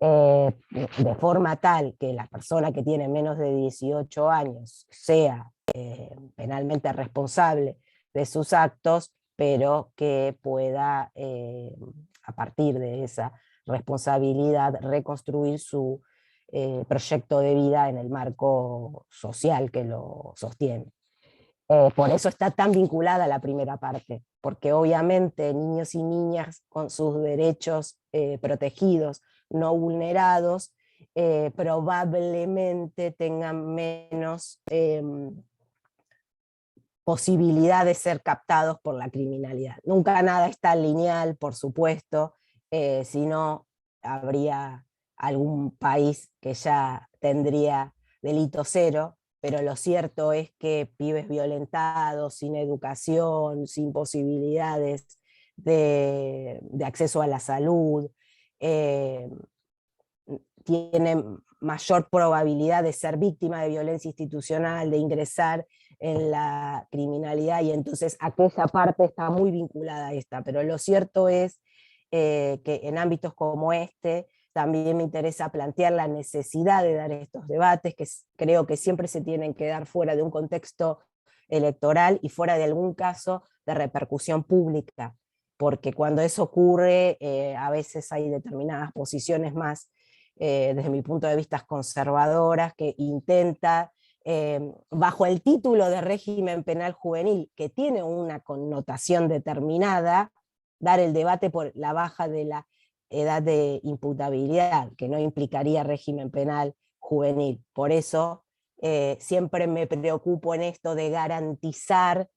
De forma tal que la persona que tiene menos de 18 años sea penalmente responsable de sus actos, pero que pueda, a partir de esa responsabilidad, reconstruir su proyecto de vida en el marco social que lo sostiene. Por eso está tan vinculada a la primera parte, porque obviamente niños y niñas con sus derechos protegidos, no vulnerados, probablemente tengan menos posibilidad de ser captados por la criminalidad. Nunca nada está lineal, por supuesto, si no habría algún país que ya tendría delito cero, pero lo cierto es que pibes violentados, sin educación, sin posibilidades de acceso a la salud, tienen mayor probabilidad de ser víctima de violencia institucional, de ingresar en la criminalidad, y entonces aquella parte está muy vinculada a esta. Pero lo cierto es que en ámbitos como este también me interesa plantear la necesidad de dar estos debates, que creo que siempre se tienen que dar fuera de un contexto electoral y fuera de algún caso de repercusión pública, porque cuando eso ocurre a veces hay determinadas posiciones más, desde mi punto de vista, conservadoras, que intenta, bajo el título de régimen penal juvenil, que tiene una connotación determinada, dar el debate por la baja de la edad de imputabilidad, que no implicaría régimen penal juvenil. Por eso siempre me preocupo en esto de garantizar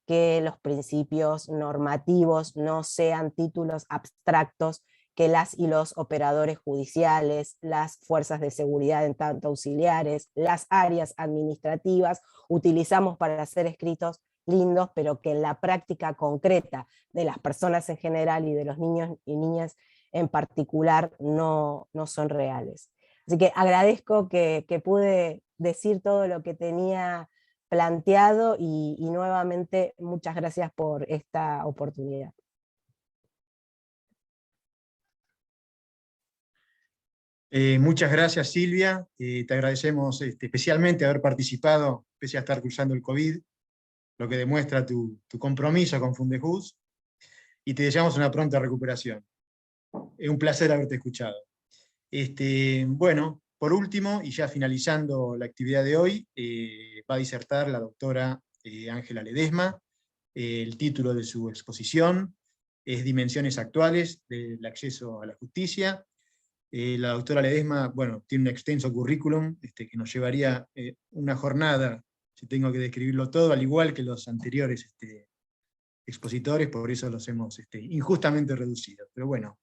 que los principios normativos no sean títulos abstractos que las y los operadores judiciales, las fuerzas de seguridad en tanto auxiliares, las áreas administrativas utilizamos para hacer escritos lindos, pero que en la práctica concreta de las personas en general y de los niños y niñas en particular no son reales. Así que agradezco que pude decir todo lo que tenía planteado y nuevamente muchas gracias por esta oportunidad. Muchas gracias, Silvia. Te agradecemos especialmente haber participado, pese a estar cursando el COVID, lo que demuestra tu compromiso con Fundejuz, y te deseamos una pronta recuperación. Es un placer haberte escuchado. Bueno, por último, y ya finalizando la actividad de hoy, va a disertar la doctora Ángela Ledesma. El título de su exposición es Dimensiones actuales del acceso a la justicia. La doctora Ledesma, bueno, tiene un extenso currículum que nos llevaría una jornada, si tengo que describirlo todo, al igual que los anteriores expositores, por eso los hemos injustamente reducido. Pero bueno,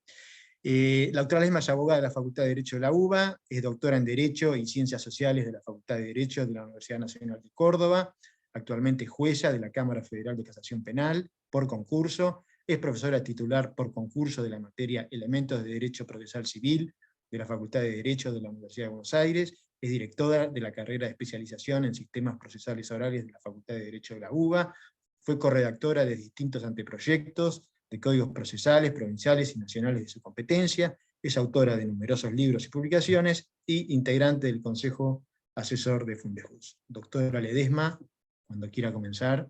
la doctora Ledesma es abogada de la Facultad de Derecho de la UBA, es doctora en Derecho y Ciencias Sociales de la Facultad de Derecho de la Universidad Nacional de Córdoba, actualmente jueza de la Cámara Federal de Casación Penal por concurso, es profesora titular por concurso de la materia Elementos de Derecho Procesal Civil de la Facultad de Derecho de la Universidad de Buenos Aires, es directora de la carrera de especialización en sistemas procesales orales de la Facultad de Derecho de la UBA, fue corredactora de distintos anteproyectos de códigos procesales, provinciales y nacionales de su competencia, es autora de numerosos libros y publicaciones, y integrante del Consejo Asesor de Fundejus. Doctora Ledesma, cuando quiera comenzar.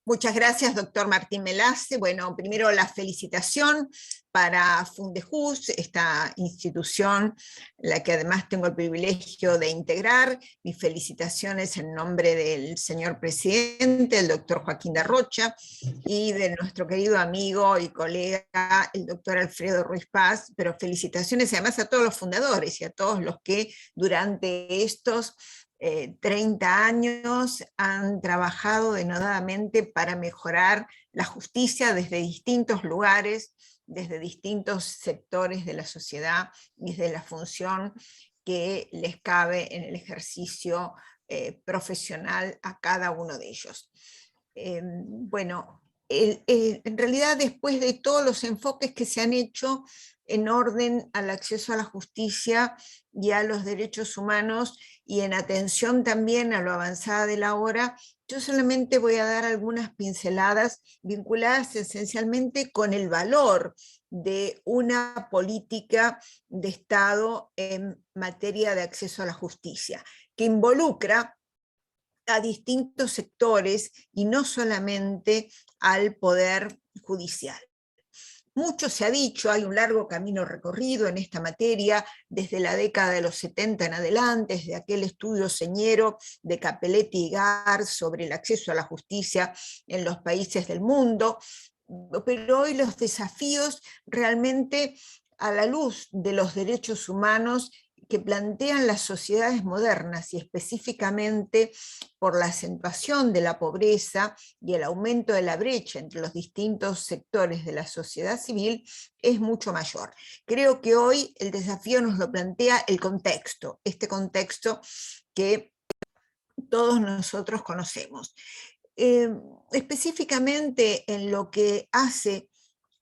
Muchas gracias, doctor Martín Melace. Bueno, primero la felicitación para Fundejus, esta institución, la que además tengo el privilegio de integrar. Mis felicitaciones en nombre del señor presidente, el doctor Joaquín da Rocha, y de nuestro querido amigo y colega, el doctor Alfredo Ruiz Paz, pero felicitaciones además a todos los fundadores y a todos los que durante estos 30 años han trabajado denodadamente para mejorar la justicia desde distintos lugares, desde distintos sectores de la sociedad y desde la función que les cabe en el ejercicio profesional a cada uno de ellos. Bueno, en realidad después de todos los enfoques que se han hecho en orden al acceso a la justicia y a los derechos humanos, y en atención también a lo avanzada de la hora, yo solamente voy a dar algunas pinceladas vinculadas esencialmente con el valor de una política de Estado en materia de acceso a la justicia, que involucra a distintos sectores y no solamente al Poder Judicial. Mucho se ha dicho, hay un largo camino recorrido en esta materia, desde la década de los 70 en adelante, desde aquel estudio señero de Capelletti y Gar sobre el acceso a la justicia en los países del mundo, pero hoy los desafíos realmente a la luz de los derechos humanos que plantean las sociedades modernas, y específicamente por la acentuación de la pobreza y el aumento de la brecha entre los distintos sectores de la sociedad civil, es mucho mayor. Creo que hoy el desafío nos lo plantea el contexto, este contexto que todos nosotros conocemos. Específicamente en lo que hace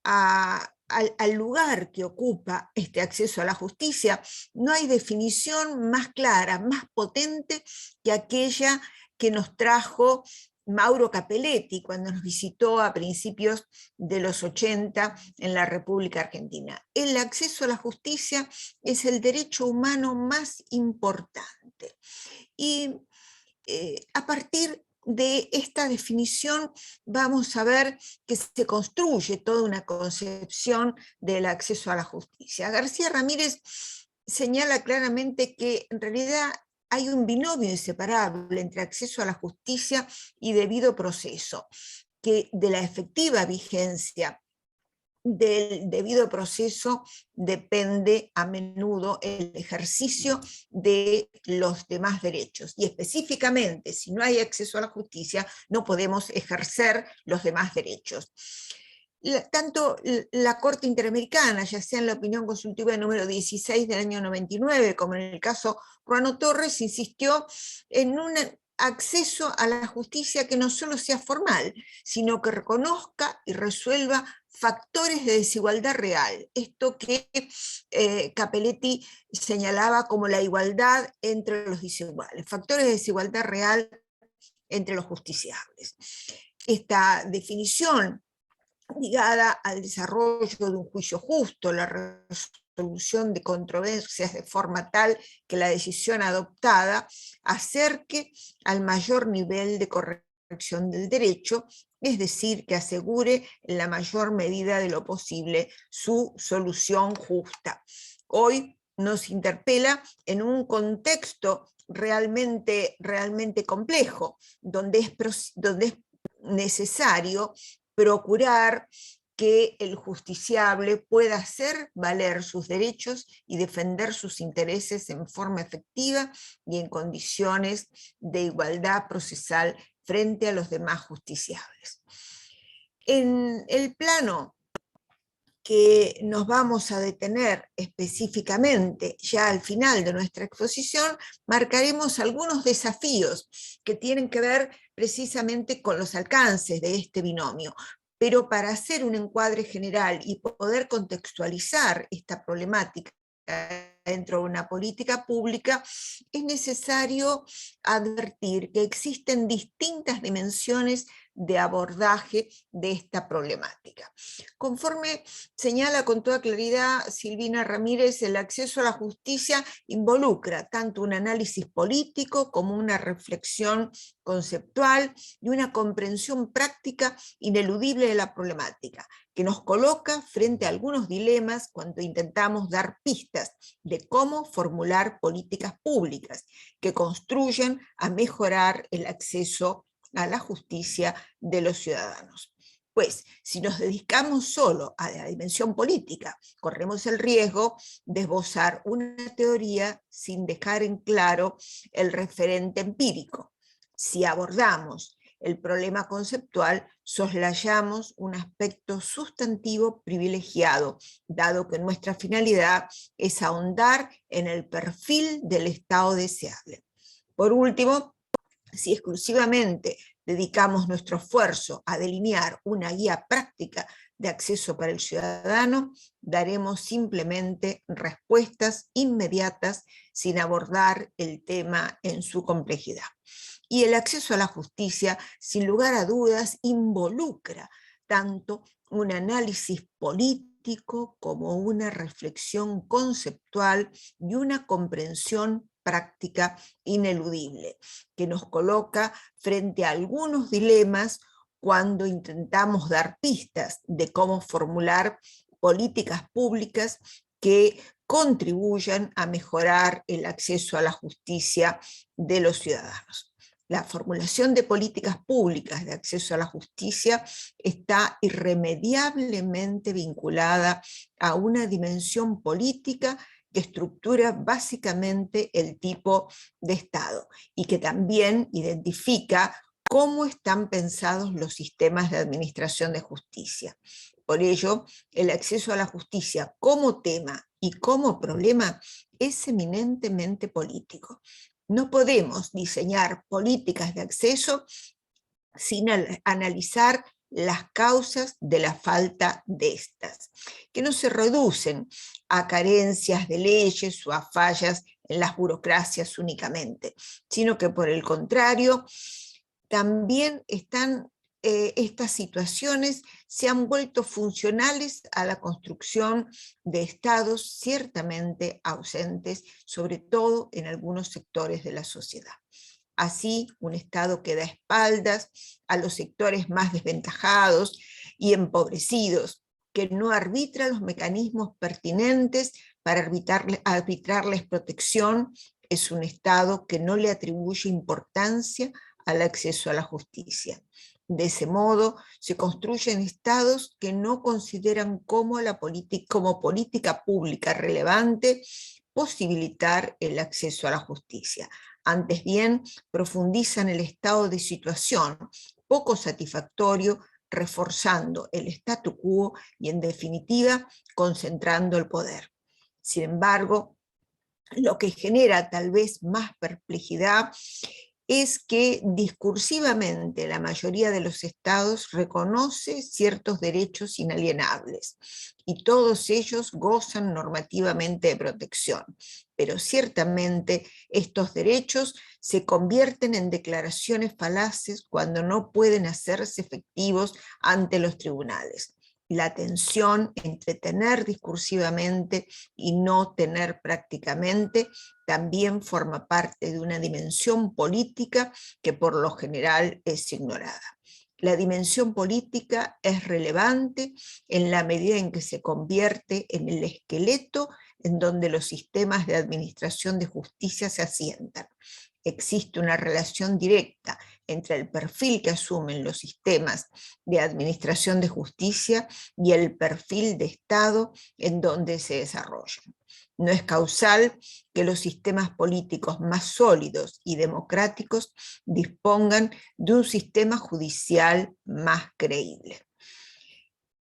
al lugar que ocupa este acceso a la justicia, no hay definición más clara, más potente que aquella que nos trajo Mauro Capelletti cuando nos visitó a principios de los 80 en la República Argentina. El acceso a la justicia es el derecho humano más importante. Y a partir de esta definición vamos a ver que se construye toda una concepción del acceso a la justicia. García Ramírez señala claramente que en realidad hay un binomio inseparable entre acceso a la justicia y debido proceso, que de la efectiva vigencia del debido proceso depende a menudo el ejercicio de los demás derechos. Y específicamente, si no hay acceso a la justicia, no podemos ejercer los demás derechos. Tanto la Corte Interamericana, ya sea en la opinión consultiva número 16 del año 99, como en el caso Ruano Torres, insistió en un acceso a la justicia que no solo sea formal, sino que reconozca y resuelva factores de desigualdad real, esto que Capelletti señalaba como la igualdad entre los desiguales, factores de desigualdad real entre los justiciables. Esta definición ligada al desarrollo de un juicio justo, la resolución de controversias de forma tal que la decisión adoptada acerque al mayor nivel de corrección del derecho, es decir, que asegure en la mayor medida de lo posible su solución justa. Hoy nos interpela en un contexto realmente complejo, donde es necesario procurar que el justiciable pueda hacer valer sus derechos y defender sus intereses en forma efectiva y en condiciones de igualdad procesal frente a los demás justiciables. En el plano que nos vamos a detener específicamente ya al final de nuestra exposición, marcaremos algunos desafíos que tienen que ver precisamente con los alcances de este binomio. Pero para hacer un encuadre general y poder contextualizar esta problemática dentro de una política pública, es necesario advertir que existen distintas dimensiones de abordaje de esta problemática. Conforme señala con toda claridad Silvina Ramírez, el acceso a la justicia involucra tanto un análisis político como una reflexión conceptual y una comprensión práctica ineludible de la problemática, que nos coloca frente a algunos dilemas cuando intentamos dar pistas de cómo formular políticas públicas que construyan a mejorar el acceso a la justicia de los ciudadanos. Pues, si nos dedicamos solo a la dimensión política, corremos el riesgo de esbozar una teoría sin dejar en claro el referente empírico. Si abordamos el problema conceptual, soslayamos un aspecto sustantivo privilegiado, dado que nuestra finalidad es ahondar en el perfil del estado deseable. Por último, si exclusivamente dedicamos nuestro esfuerzo a delinear una guía práctica de acceso para el ciudadano, daremos simplemente respuestas inmediatas sin abordar el tema en su complejidad. Y el acceso a la justicia, sin lugar a dudas, involucra tanto un análisis político como una reflexión conceptual y una comprensión práctica ineludible, que nos coloca frente a algunos dilemas cuando intentamos dar pistas de cómo formular políticas públicas que contribuyan a mejorar el acceso a la justicia de los ciudadanos. La formulación de políticas públicas de acceso a la justicia está irremediablemente vinculada a una dimensión política que estructura básicamente el tipo de Estado y que también identifica cómo están pensados los sistemas de administración de justicia. Por ello, el acceso a la justicia como tema y como problema es eminentemente político. No podemos diseñar políticas de acceso sin analizar las causas de la falta de estas, que no se reducen a carencias de leyes o a fallas en las burocracias únicamente, sino que por el contrario, también estas situaciones se han vuelto funcionales a la construcción de estados ciertamente ausentes, sobre todo en algunos sectores de la sociedad. Así, un Estado que da espaldas a los sectores más desventajados y empobrecidos, que no arbitra los mecanismos pertinentes para arbitrarles protección, es un Estado que no le atribuye importancia al acceso a la justicia. De ese modo, se construyen estados que no consideran como política pública relevante posibilitar el acceso a la justicia. Antes bien, profundizan el estado de situación poco satisfactorio, reforzando el statu quo y, en definitiva, concentrando el poder. Sin embargo, lo que genera tal vez más perplejidad es que discursivamente la mayoría de los estados reconoce ciertos derechos inalienables y todos ellos gozan normativamente de protección, pero ciertamente estos derechos se convierten en declaraciones falaces cuando no pueden hacerse efectivos ante los tribunales. La tensión entre tener discursivamente y no tener prácticamente también forma parte de una dimensión política que por lo general es ignorada. La dimensión política es relevante en la medida en que se convierte en el esqueleto en donde los sistemas de administración de justicia se asientan. Existe una relación directa entre el perfil que asumen los sistemas de administración de justicia y el perfil de Estado en donde se desarrollan. No es causal que los sistemas políticos más sólidos y democráticos dispongan de un sistema judicial más creíble.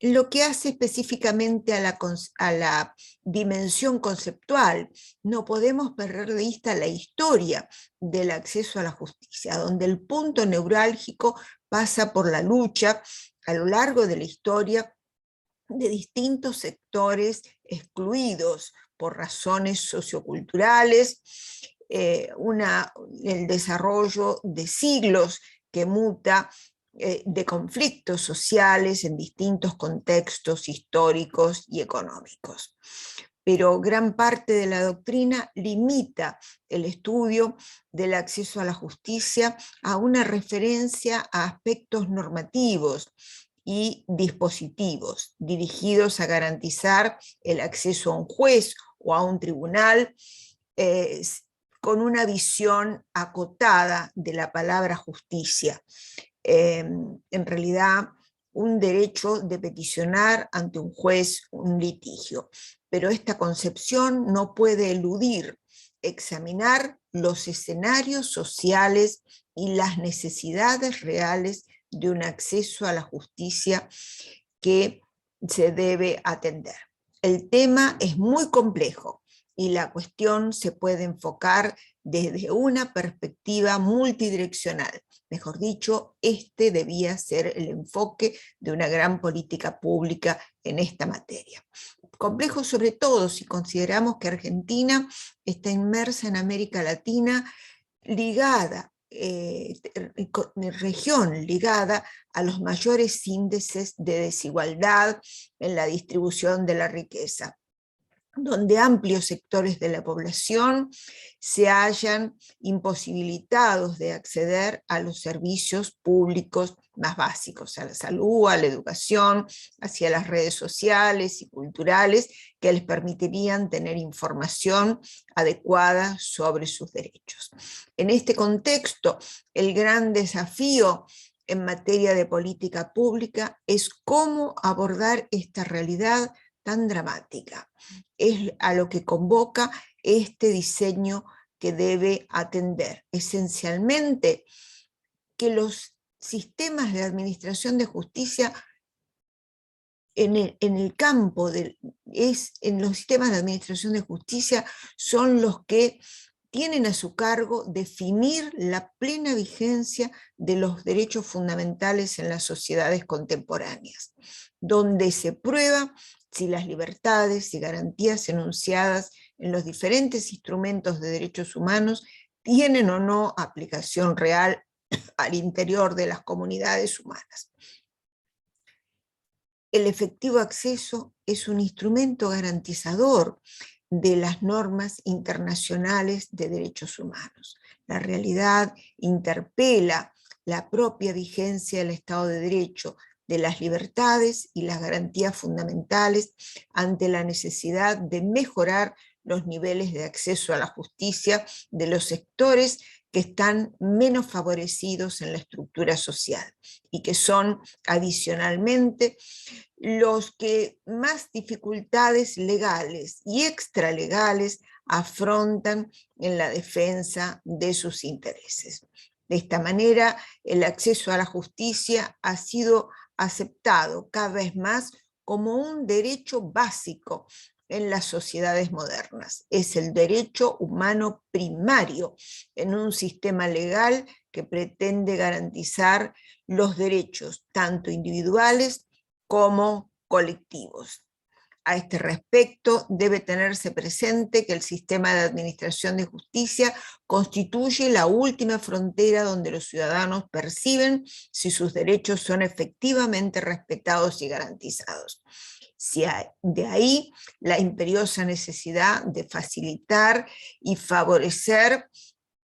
Lo que hace específicamente a la dimensión conceptual, no podemos perder de vista la historia del acceso a la justicia, donde el punto neurálgico pasa por la lucha a lo largo de la historia de distintos sectores excluidos por razones socioculturales, el desarrollo de siglos que muta de conflictos sociales en distintos contextos históricos y económicos. Pero gran parte de la doctrina limita el estudio del acceso a la justicia a una referencia a aspectos normativos y dispositivos dirigidos a garantizar el acceso a un juez o a un tribunal con una visión acotada de la palabra justicia. En realidad, un derecho de peticionar ante un juez un litigio. Pero esta concepción no puede eludir examinar los escenarios sociales y las necesidades reales de un acceso a la justicia que se debe atender. El tema es muy complejo y la cuestión se puede enfocar desde una perspectiva multidireccional. Mejor dicho, este debía ser el enfoque de una gran política pública en esta materia. Complejo sobre todo si consideramos que Argentina está inmersa en América Latina, ligada, región ligada a los mayores índices de desigualdad en la distribución de la riqueza, donde amplios sectores de la población se hallan imposibilitados de acceder a los servicios públicos más básicos, a la salud, a la educación, hacia las redes sociales y culturales que les permitirían tener información adecuada sobre sus derechos. En este contexto, el gran desafío en materia de política pública es cómo abordar esta realidad tan dramática. Es a lo que convoca este diseño que debe atender. Esencialmente, que los sistemas de administración de justicia en el campo, en los sistemas de administración de justicia son los que tienen a su cargo definir la plena vigencia de los derechos fundamentales en las sociedades contemporáneas, donde se prueba si las libertades y garantías enunciadas en los diferentes instrumentos de derechos humanos tienen o no aplicación real al interior de las comunidades humanas. El efectivo acceso es un instrumento garantizador de las normas internacionales de derechos humanos. La realidad interpela la propia vigencia del Estado de Derecho, de las libertades y las garantías fundamentales ante la necesidad de mejorar los niveles de acceso a la justicia de los sectores que están menos favorecidos en la estructura social y que son adicionalmente los que más dificultades legales y extralegales afrontan en la defensa de sus intereses. De esta manera, el acceso a la justicia ha sido aceptado cada vez más como un derecho básico en las sociedades modernas. Es el derecho humano primario en un sistema legal que pretende garantizar los derechos tanto individuales como colectivos. A este respecto, debe tenerse presente que el sistema de administración de justicia constituye la última frontera donde los ciudadanos perciben si sus derechos son efectivamente respetados y garantizados. De ahí la imperiosa necesidad de facilitar y favorecer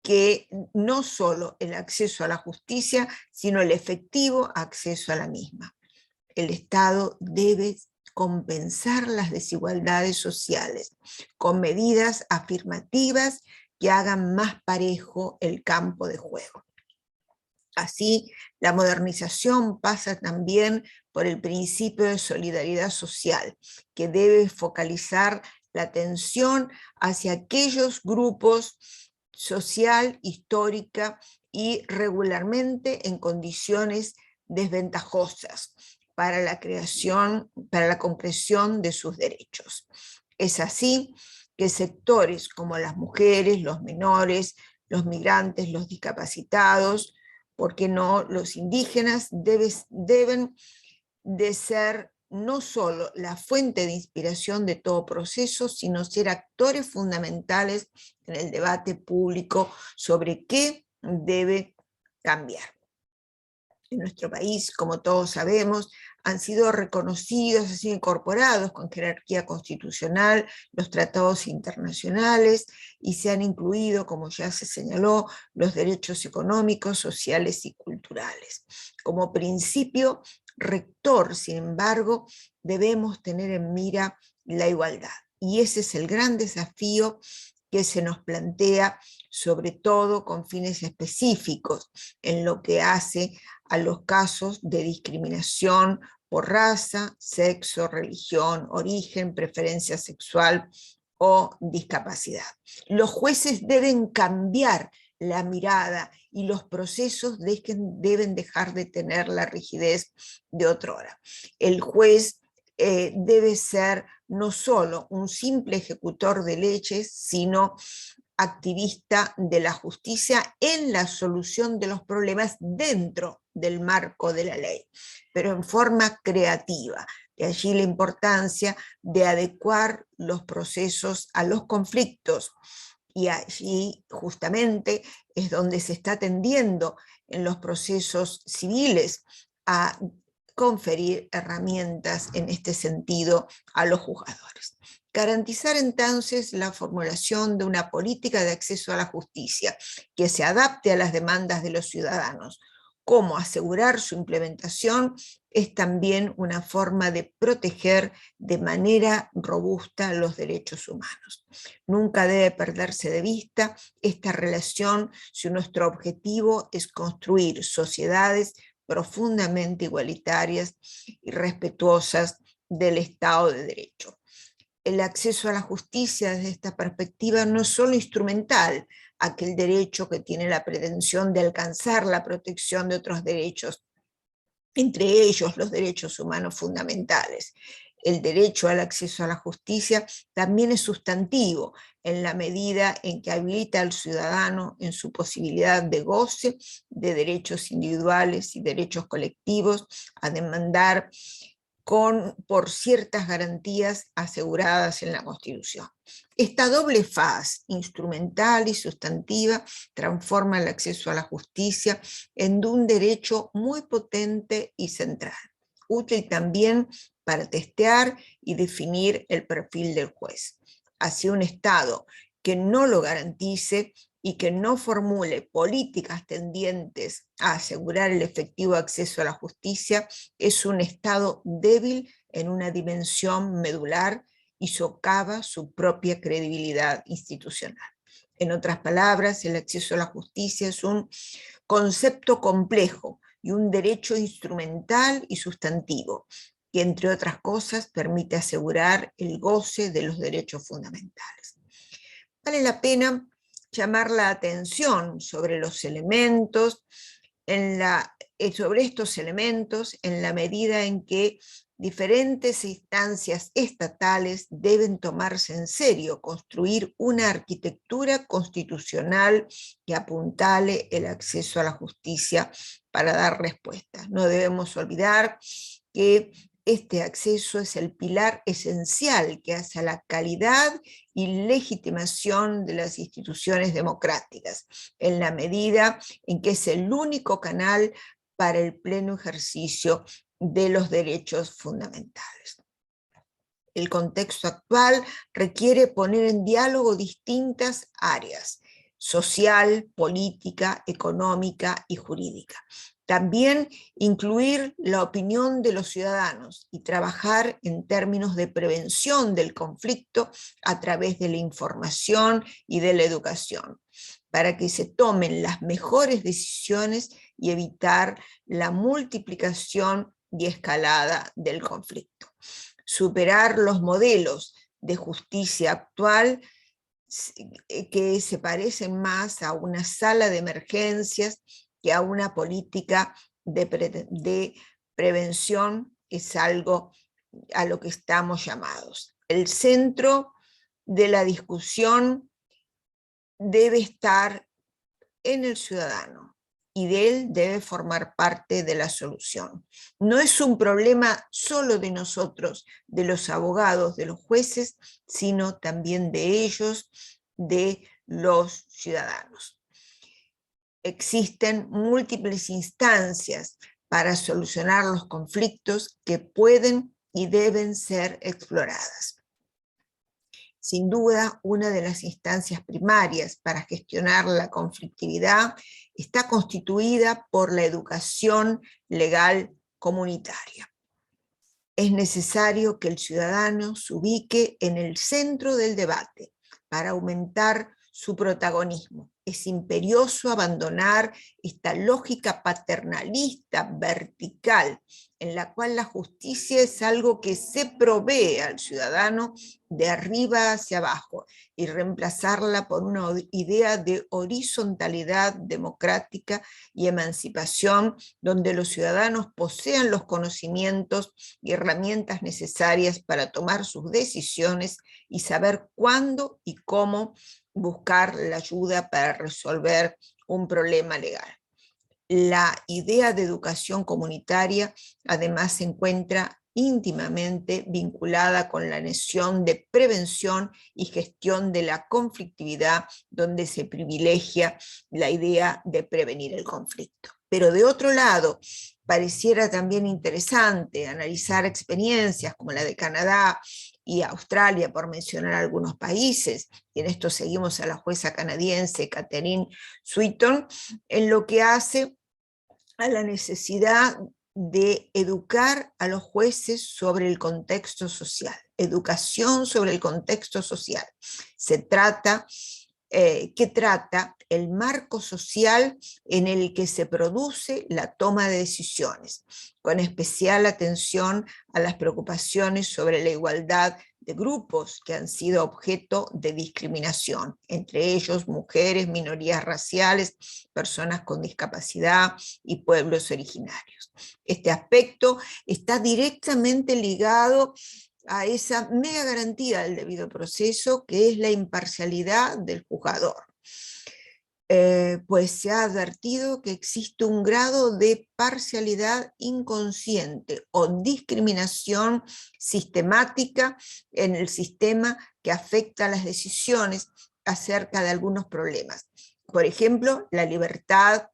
que no solo el acceso a la justicia, sino el efectivo acceso a la misma. El Estado debe compensar las desigualdades sociales con medidas afirmativas que hagan más parejo el campo de juego. Así, la modernización pasa también por el principio de solidaridad social, que debe focalizar la atención hacia aquellos grupos social, histórica y regularmente en condiciones desventajosas para la concreción de sus derechos. Es así que sectores como las mujeres, los menores, los migrantes, los discapacitados, ¿por qué no los indígenas?, deben de ser no solo la fuente de inspiración de todo proceso, sino ser actores fundamentales en el debate público sobre qué debe cambiar. En nuestro país, como todos sabemos, han sido reconocidos, han sido incorporados con jerarquía constitucional los tratados internacionales y se han incluido, como ya se señaló, los derechos económicos, sociales y culturales. Como principio rector, sin embargo, debemos tener en mira la igualdad. Y ese es el gran desafío que se nos plantea, sobre todo con fines específicos, en lo que hace a los casos de discriminación por raza, sexo, religión, origen, preferencia sexual o discapacidad. Los jueces deben cambiar la mirada y los procesos deben dejar de tener la rigidez de otrora. El juez debe ser no solo un simple ejecutor de leyes, sino activista de la justicia en la solución de los problemas dentro del marco de la ley, pero en forma creativa. De allí la importancia de adecuar los procesos a los conflictos, y allí justamente es donde se está tendiendo en los procesos civiles a conferir herramientas en este sentido a los juzgadores. Garantizar entonces la formulación de una política de acceso a la justicia que se adapte a las demandas de los ciudadanos. Cómo asegurar su implementación es también una forma de proteger de manera robusta los derechos humanos. Nunca debe perderse de vista esta relación si nuestro objetivo es construir sociedades profundamente igualitarias y respetuosas del Estado de Derecho. El acceso a la justicia desde esta perspectiva no es solo instrumental, aquel derecho que tiene la pretensión de alcanzar la protección de otros derechos, entre ellos los derechos humanos fundamentales. El derecho al acceso a la justicia también es sustantivo en la medida en que habilita al ciudadano en su posibilidad de goce de derechos individuales y derechos colectivos a demandar por ciertas garantías aseguradas en la Constitución. Esta doble faz, instrumental y sustantiva, transforma el acceso a la justicia en un derecho muy potente y central, útil también para testear y definir el perfil del juez. Así, un Estado que no lo garantice y que no formule políticas tendientes a asegurar el efectivo acceso a la justicia es un Estado débil en una dimensión medular y socava su propia credibilidad institucional. En otras palabras, el acceso a la justicia es un concepto complejo y un derecho instrumental y sustantivo, que entre otras cosas permite asegurar el goce de los derechos fundamentales. Vale la pena llamar la atención sobre los elementos, sobre estos elementos en la medida en que diferentes instancias estatales deben tomarse en serio, construir una arquitectura constitucional que apuntale el acceso a la justicia para dar respuestas. No debemos olvidar que este acceso es el pilar esencial que hace a la calidad y legitimación de las instituciones democráticas, en la medida en que es el único canal para el pleno ejercicio de los derechos fundamentales. El contexto actual requiere poner en diálogo distintas áreas: social, política, económica y jurídica. También incluir la opinión de los ciudadanos y trabajar en términos de prevención del conflicto a través de la información y de la educación, para que se tomen las mejores decisiones y evitar la multiplicación y escalada del conflicto. Superar los modelos de justicia actual que se parecen más a una sala de emergencias que a una política de prevención, es algo a lo que estamos llamados. El centro de la discusión debe estar en el ciudadano, y de él debe formar parte de la solución. No es un problema solo de nosotros, de los abogados, de los jueces, sino también de ellos, de los ciudadanos. Existen múltiples instancias para solucionar los conflictos que pueden y deben ser exploradas. Sin duda, una de las instancias primarias para gestionar la conflictividad está constituida por la educación legal comunitaria. Es necesario que el ciudadano se ubique en el centro del debate para aumentar su protagonismo. Es imperioso abandonar esta lógica paternalista vertical en la cual la justicia es algo que se provee al ciudadano de arriba hacia abajo y reemplazarla por una idea de horizontalidad democrática y emancipación donde los ciudadanos posean los conocimientos y herramientas necesarias para tomar sus decisiones y saber cuándo y cómo buscar la ayuda para resolver un problema legal. La idea de educación comunitaria además se encuentra íntimamente vinculada con la noción de prevención y gestión de la conflictividad, donde se privilegia la idea de prevenir el conflicto. Pero de otro lado, pareciera también interesante analizar experiencias como la de Canadá y Australia, por mencionar algunos países, y en esto seguimos a la jueza canadiense Catherine Sweeton, en lo que hace a la necesidad de educar a los jueces sobre el contexto social, educación sobre el contexto social. Se trata, que trata el marco social en el que se produce la toma de decisiones, con especial atención a las preocupaciones sobre la igualdad de grupos que han sido objeto de discriminación, entre ellos mujeres, minorías raciales, personas con discapacidad y pueblos originarios. Este aspecto está directamente ligado a esa mega garantía del debido proceso, que es la imparcialidad del juzgador. Pues se ha advertido que existe un grado de parcialidad inconsciente o discriminación sistemática en el sistema que afecta a las decisiones acerca de algunos problemas. Por ejemplo, la libertad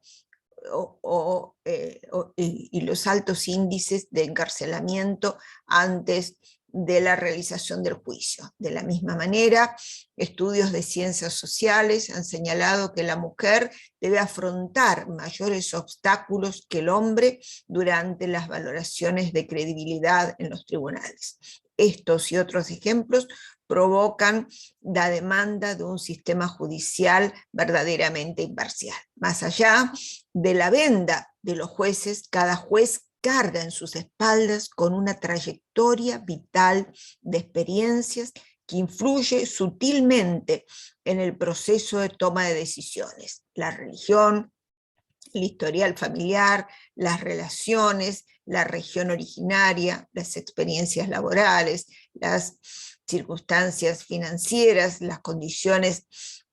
y los altos índices de encarcelamiento antes de la realización del juicio. De la misma manera, estudios de ciencias sociales han señalado que la mujer debe afrontar mayores obstáculos que el hombre durante las valoraciones de credibilidad en los tribunales. Estos y otros ejemplos provocan la demanda de un sistema judicial verdaderamente imparcial. Más allá de la venda de los jueces, cada juez carga en sus espaldas con una trayectoria vital de experiencias que influye sutilmente en el proceso de toma de decisiones. La religión, el historial familiar, las relaciones, la región originaria, las experiencias laborales, las circunstancias financieras, las condiciones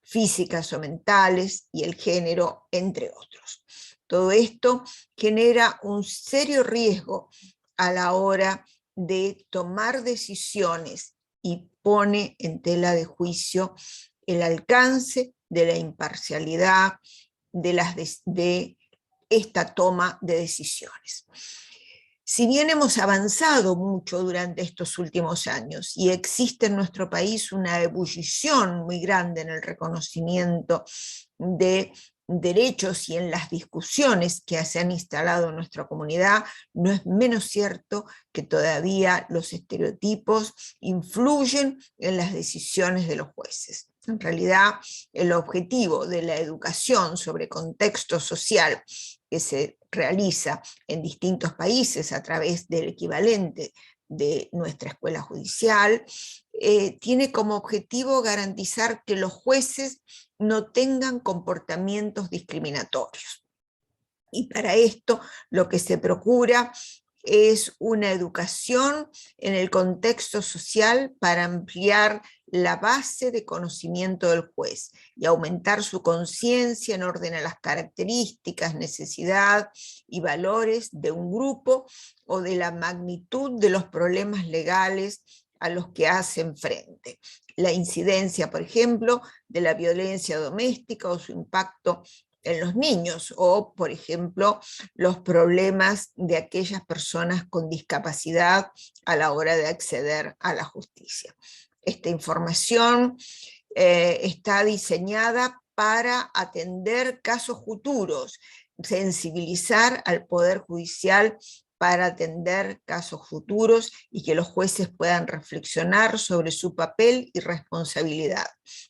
físicas o mentales y el género, entre otros. Todo esto genera un serio riesgo a la hora de tomar decisiones y pone en tela de juicio el alcance de la imparcialidad de esta toma de decisiones. Si bien hemos avanzado mucho durante estos últimos años y existe en nuestro país una ebullición muy grande en el reconocimiento de derechos y en las discusiones que se han instalado en nuestra comunidad, no es menos cierto que todavía los estereotipos influyen en las decisiones de los jueces. En realidad, el objetivo de la educación sobre contexto social que se realiza en distintos países a través del equivalente de nuestra escuela judicial, tiene como objetivo garantizar que los jueces no tengan comportamientos discriminatorios. Y para esto lo que se procura es una educación en el contexto social para ampliar la base de conocimiento del juez y aumentar su conciencia en orden a las características, necesidad y valores de un grupo o de la magnitud de los problemas legales a los que hacen frente. La incidencia, por ejemplo, de la violencia doméstica o su impacto en los niños, o, por ejemplo, los problemas de aquellas personas con discapacidad a la hora de acceder a la justicia. Esta información está diseñada para atender casos futuros, sensibilizar al Poder Judicial para atender casos futuros y que los jueces puedan reflexionar sobre su papel y responsabilidad,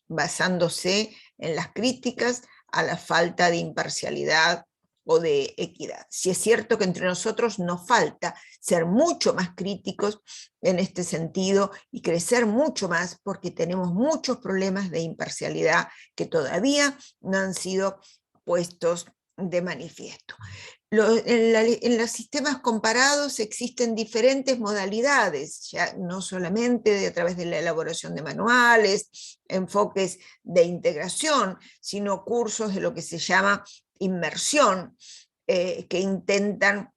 basándose en las críticas a la falta de imparcialidad o de equidad. Si es cierto que entre nosotros nos falta ser mucho más críticos en este sentido y crecer mucho más porque tenemos muchos problemas de imparcialidad que todavía no han sido puestos de manifiesto. En los sistemas comparados existen diferentes modalidades, ya no solamente a través de la elaboración de manuales, enfoques de integración, sino cursos de lo que se llama inmersión, que intentan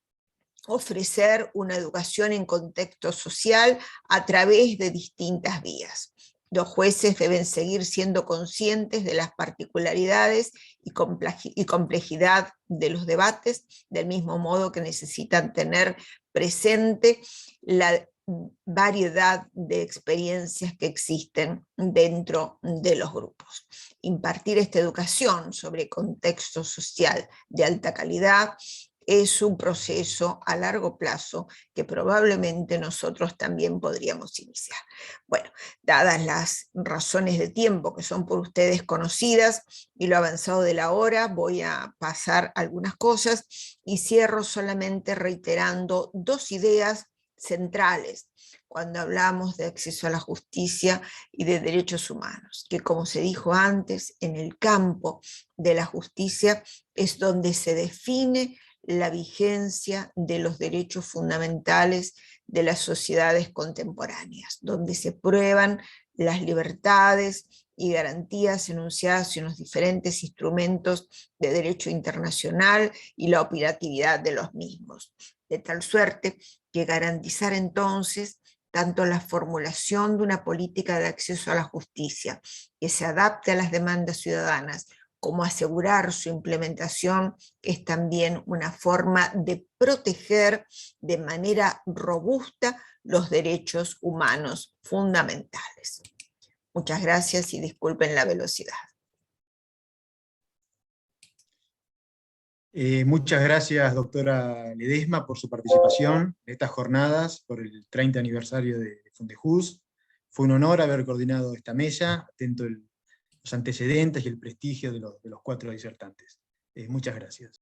ofrecer una educación en contexto social a través de distintas vías. Los jueces deben seguir siendo conscientes de las particularidades y complejidad de los debates, del mismo modo que necesitan tener presente la variedad de experiencias que existen dentro de los grupos. Impartir esta educación sobre contexto social de alta calidad es un proceso a largo plazo que probablemente nosotros también podríamos iniciar. Bueno, dadas las razones de tiempo que son por ustedes conocidas y lo avanzado de la hora, voy a pasar algunas cosas y cierro solamente reiterando dos ideas centrales cuando hablamos de acceso a la justicia y de derechos humanos, que como se dijo antes, en el campo de la justicia es donde se define la vigencia de los derechos fundamentales de las sociedades contemporáneas, donde se prueban las libertades y garantías enunciadas en los diferentes instrumentos de derecho internacional y la operatividad de los mismos, de tal suerte que garantizar entonces tanto la formulación de una política de acceso a la justicia que se adapte a las demandas ciudadanas, como asegurar su implementación, es también una forma de proteger de manera robusta los derechos humanos fundamentales. Muchas gracias y disculpen la velocidad. Muchas gracias, doctora Ledesma, por su participación en estas jornadas por el 30 aniversario de Fundejuz. Fue un honor haber coordinado esta mesa, atento los antecedentes y el prestigio de los 4 disertantes. Muchas gracias.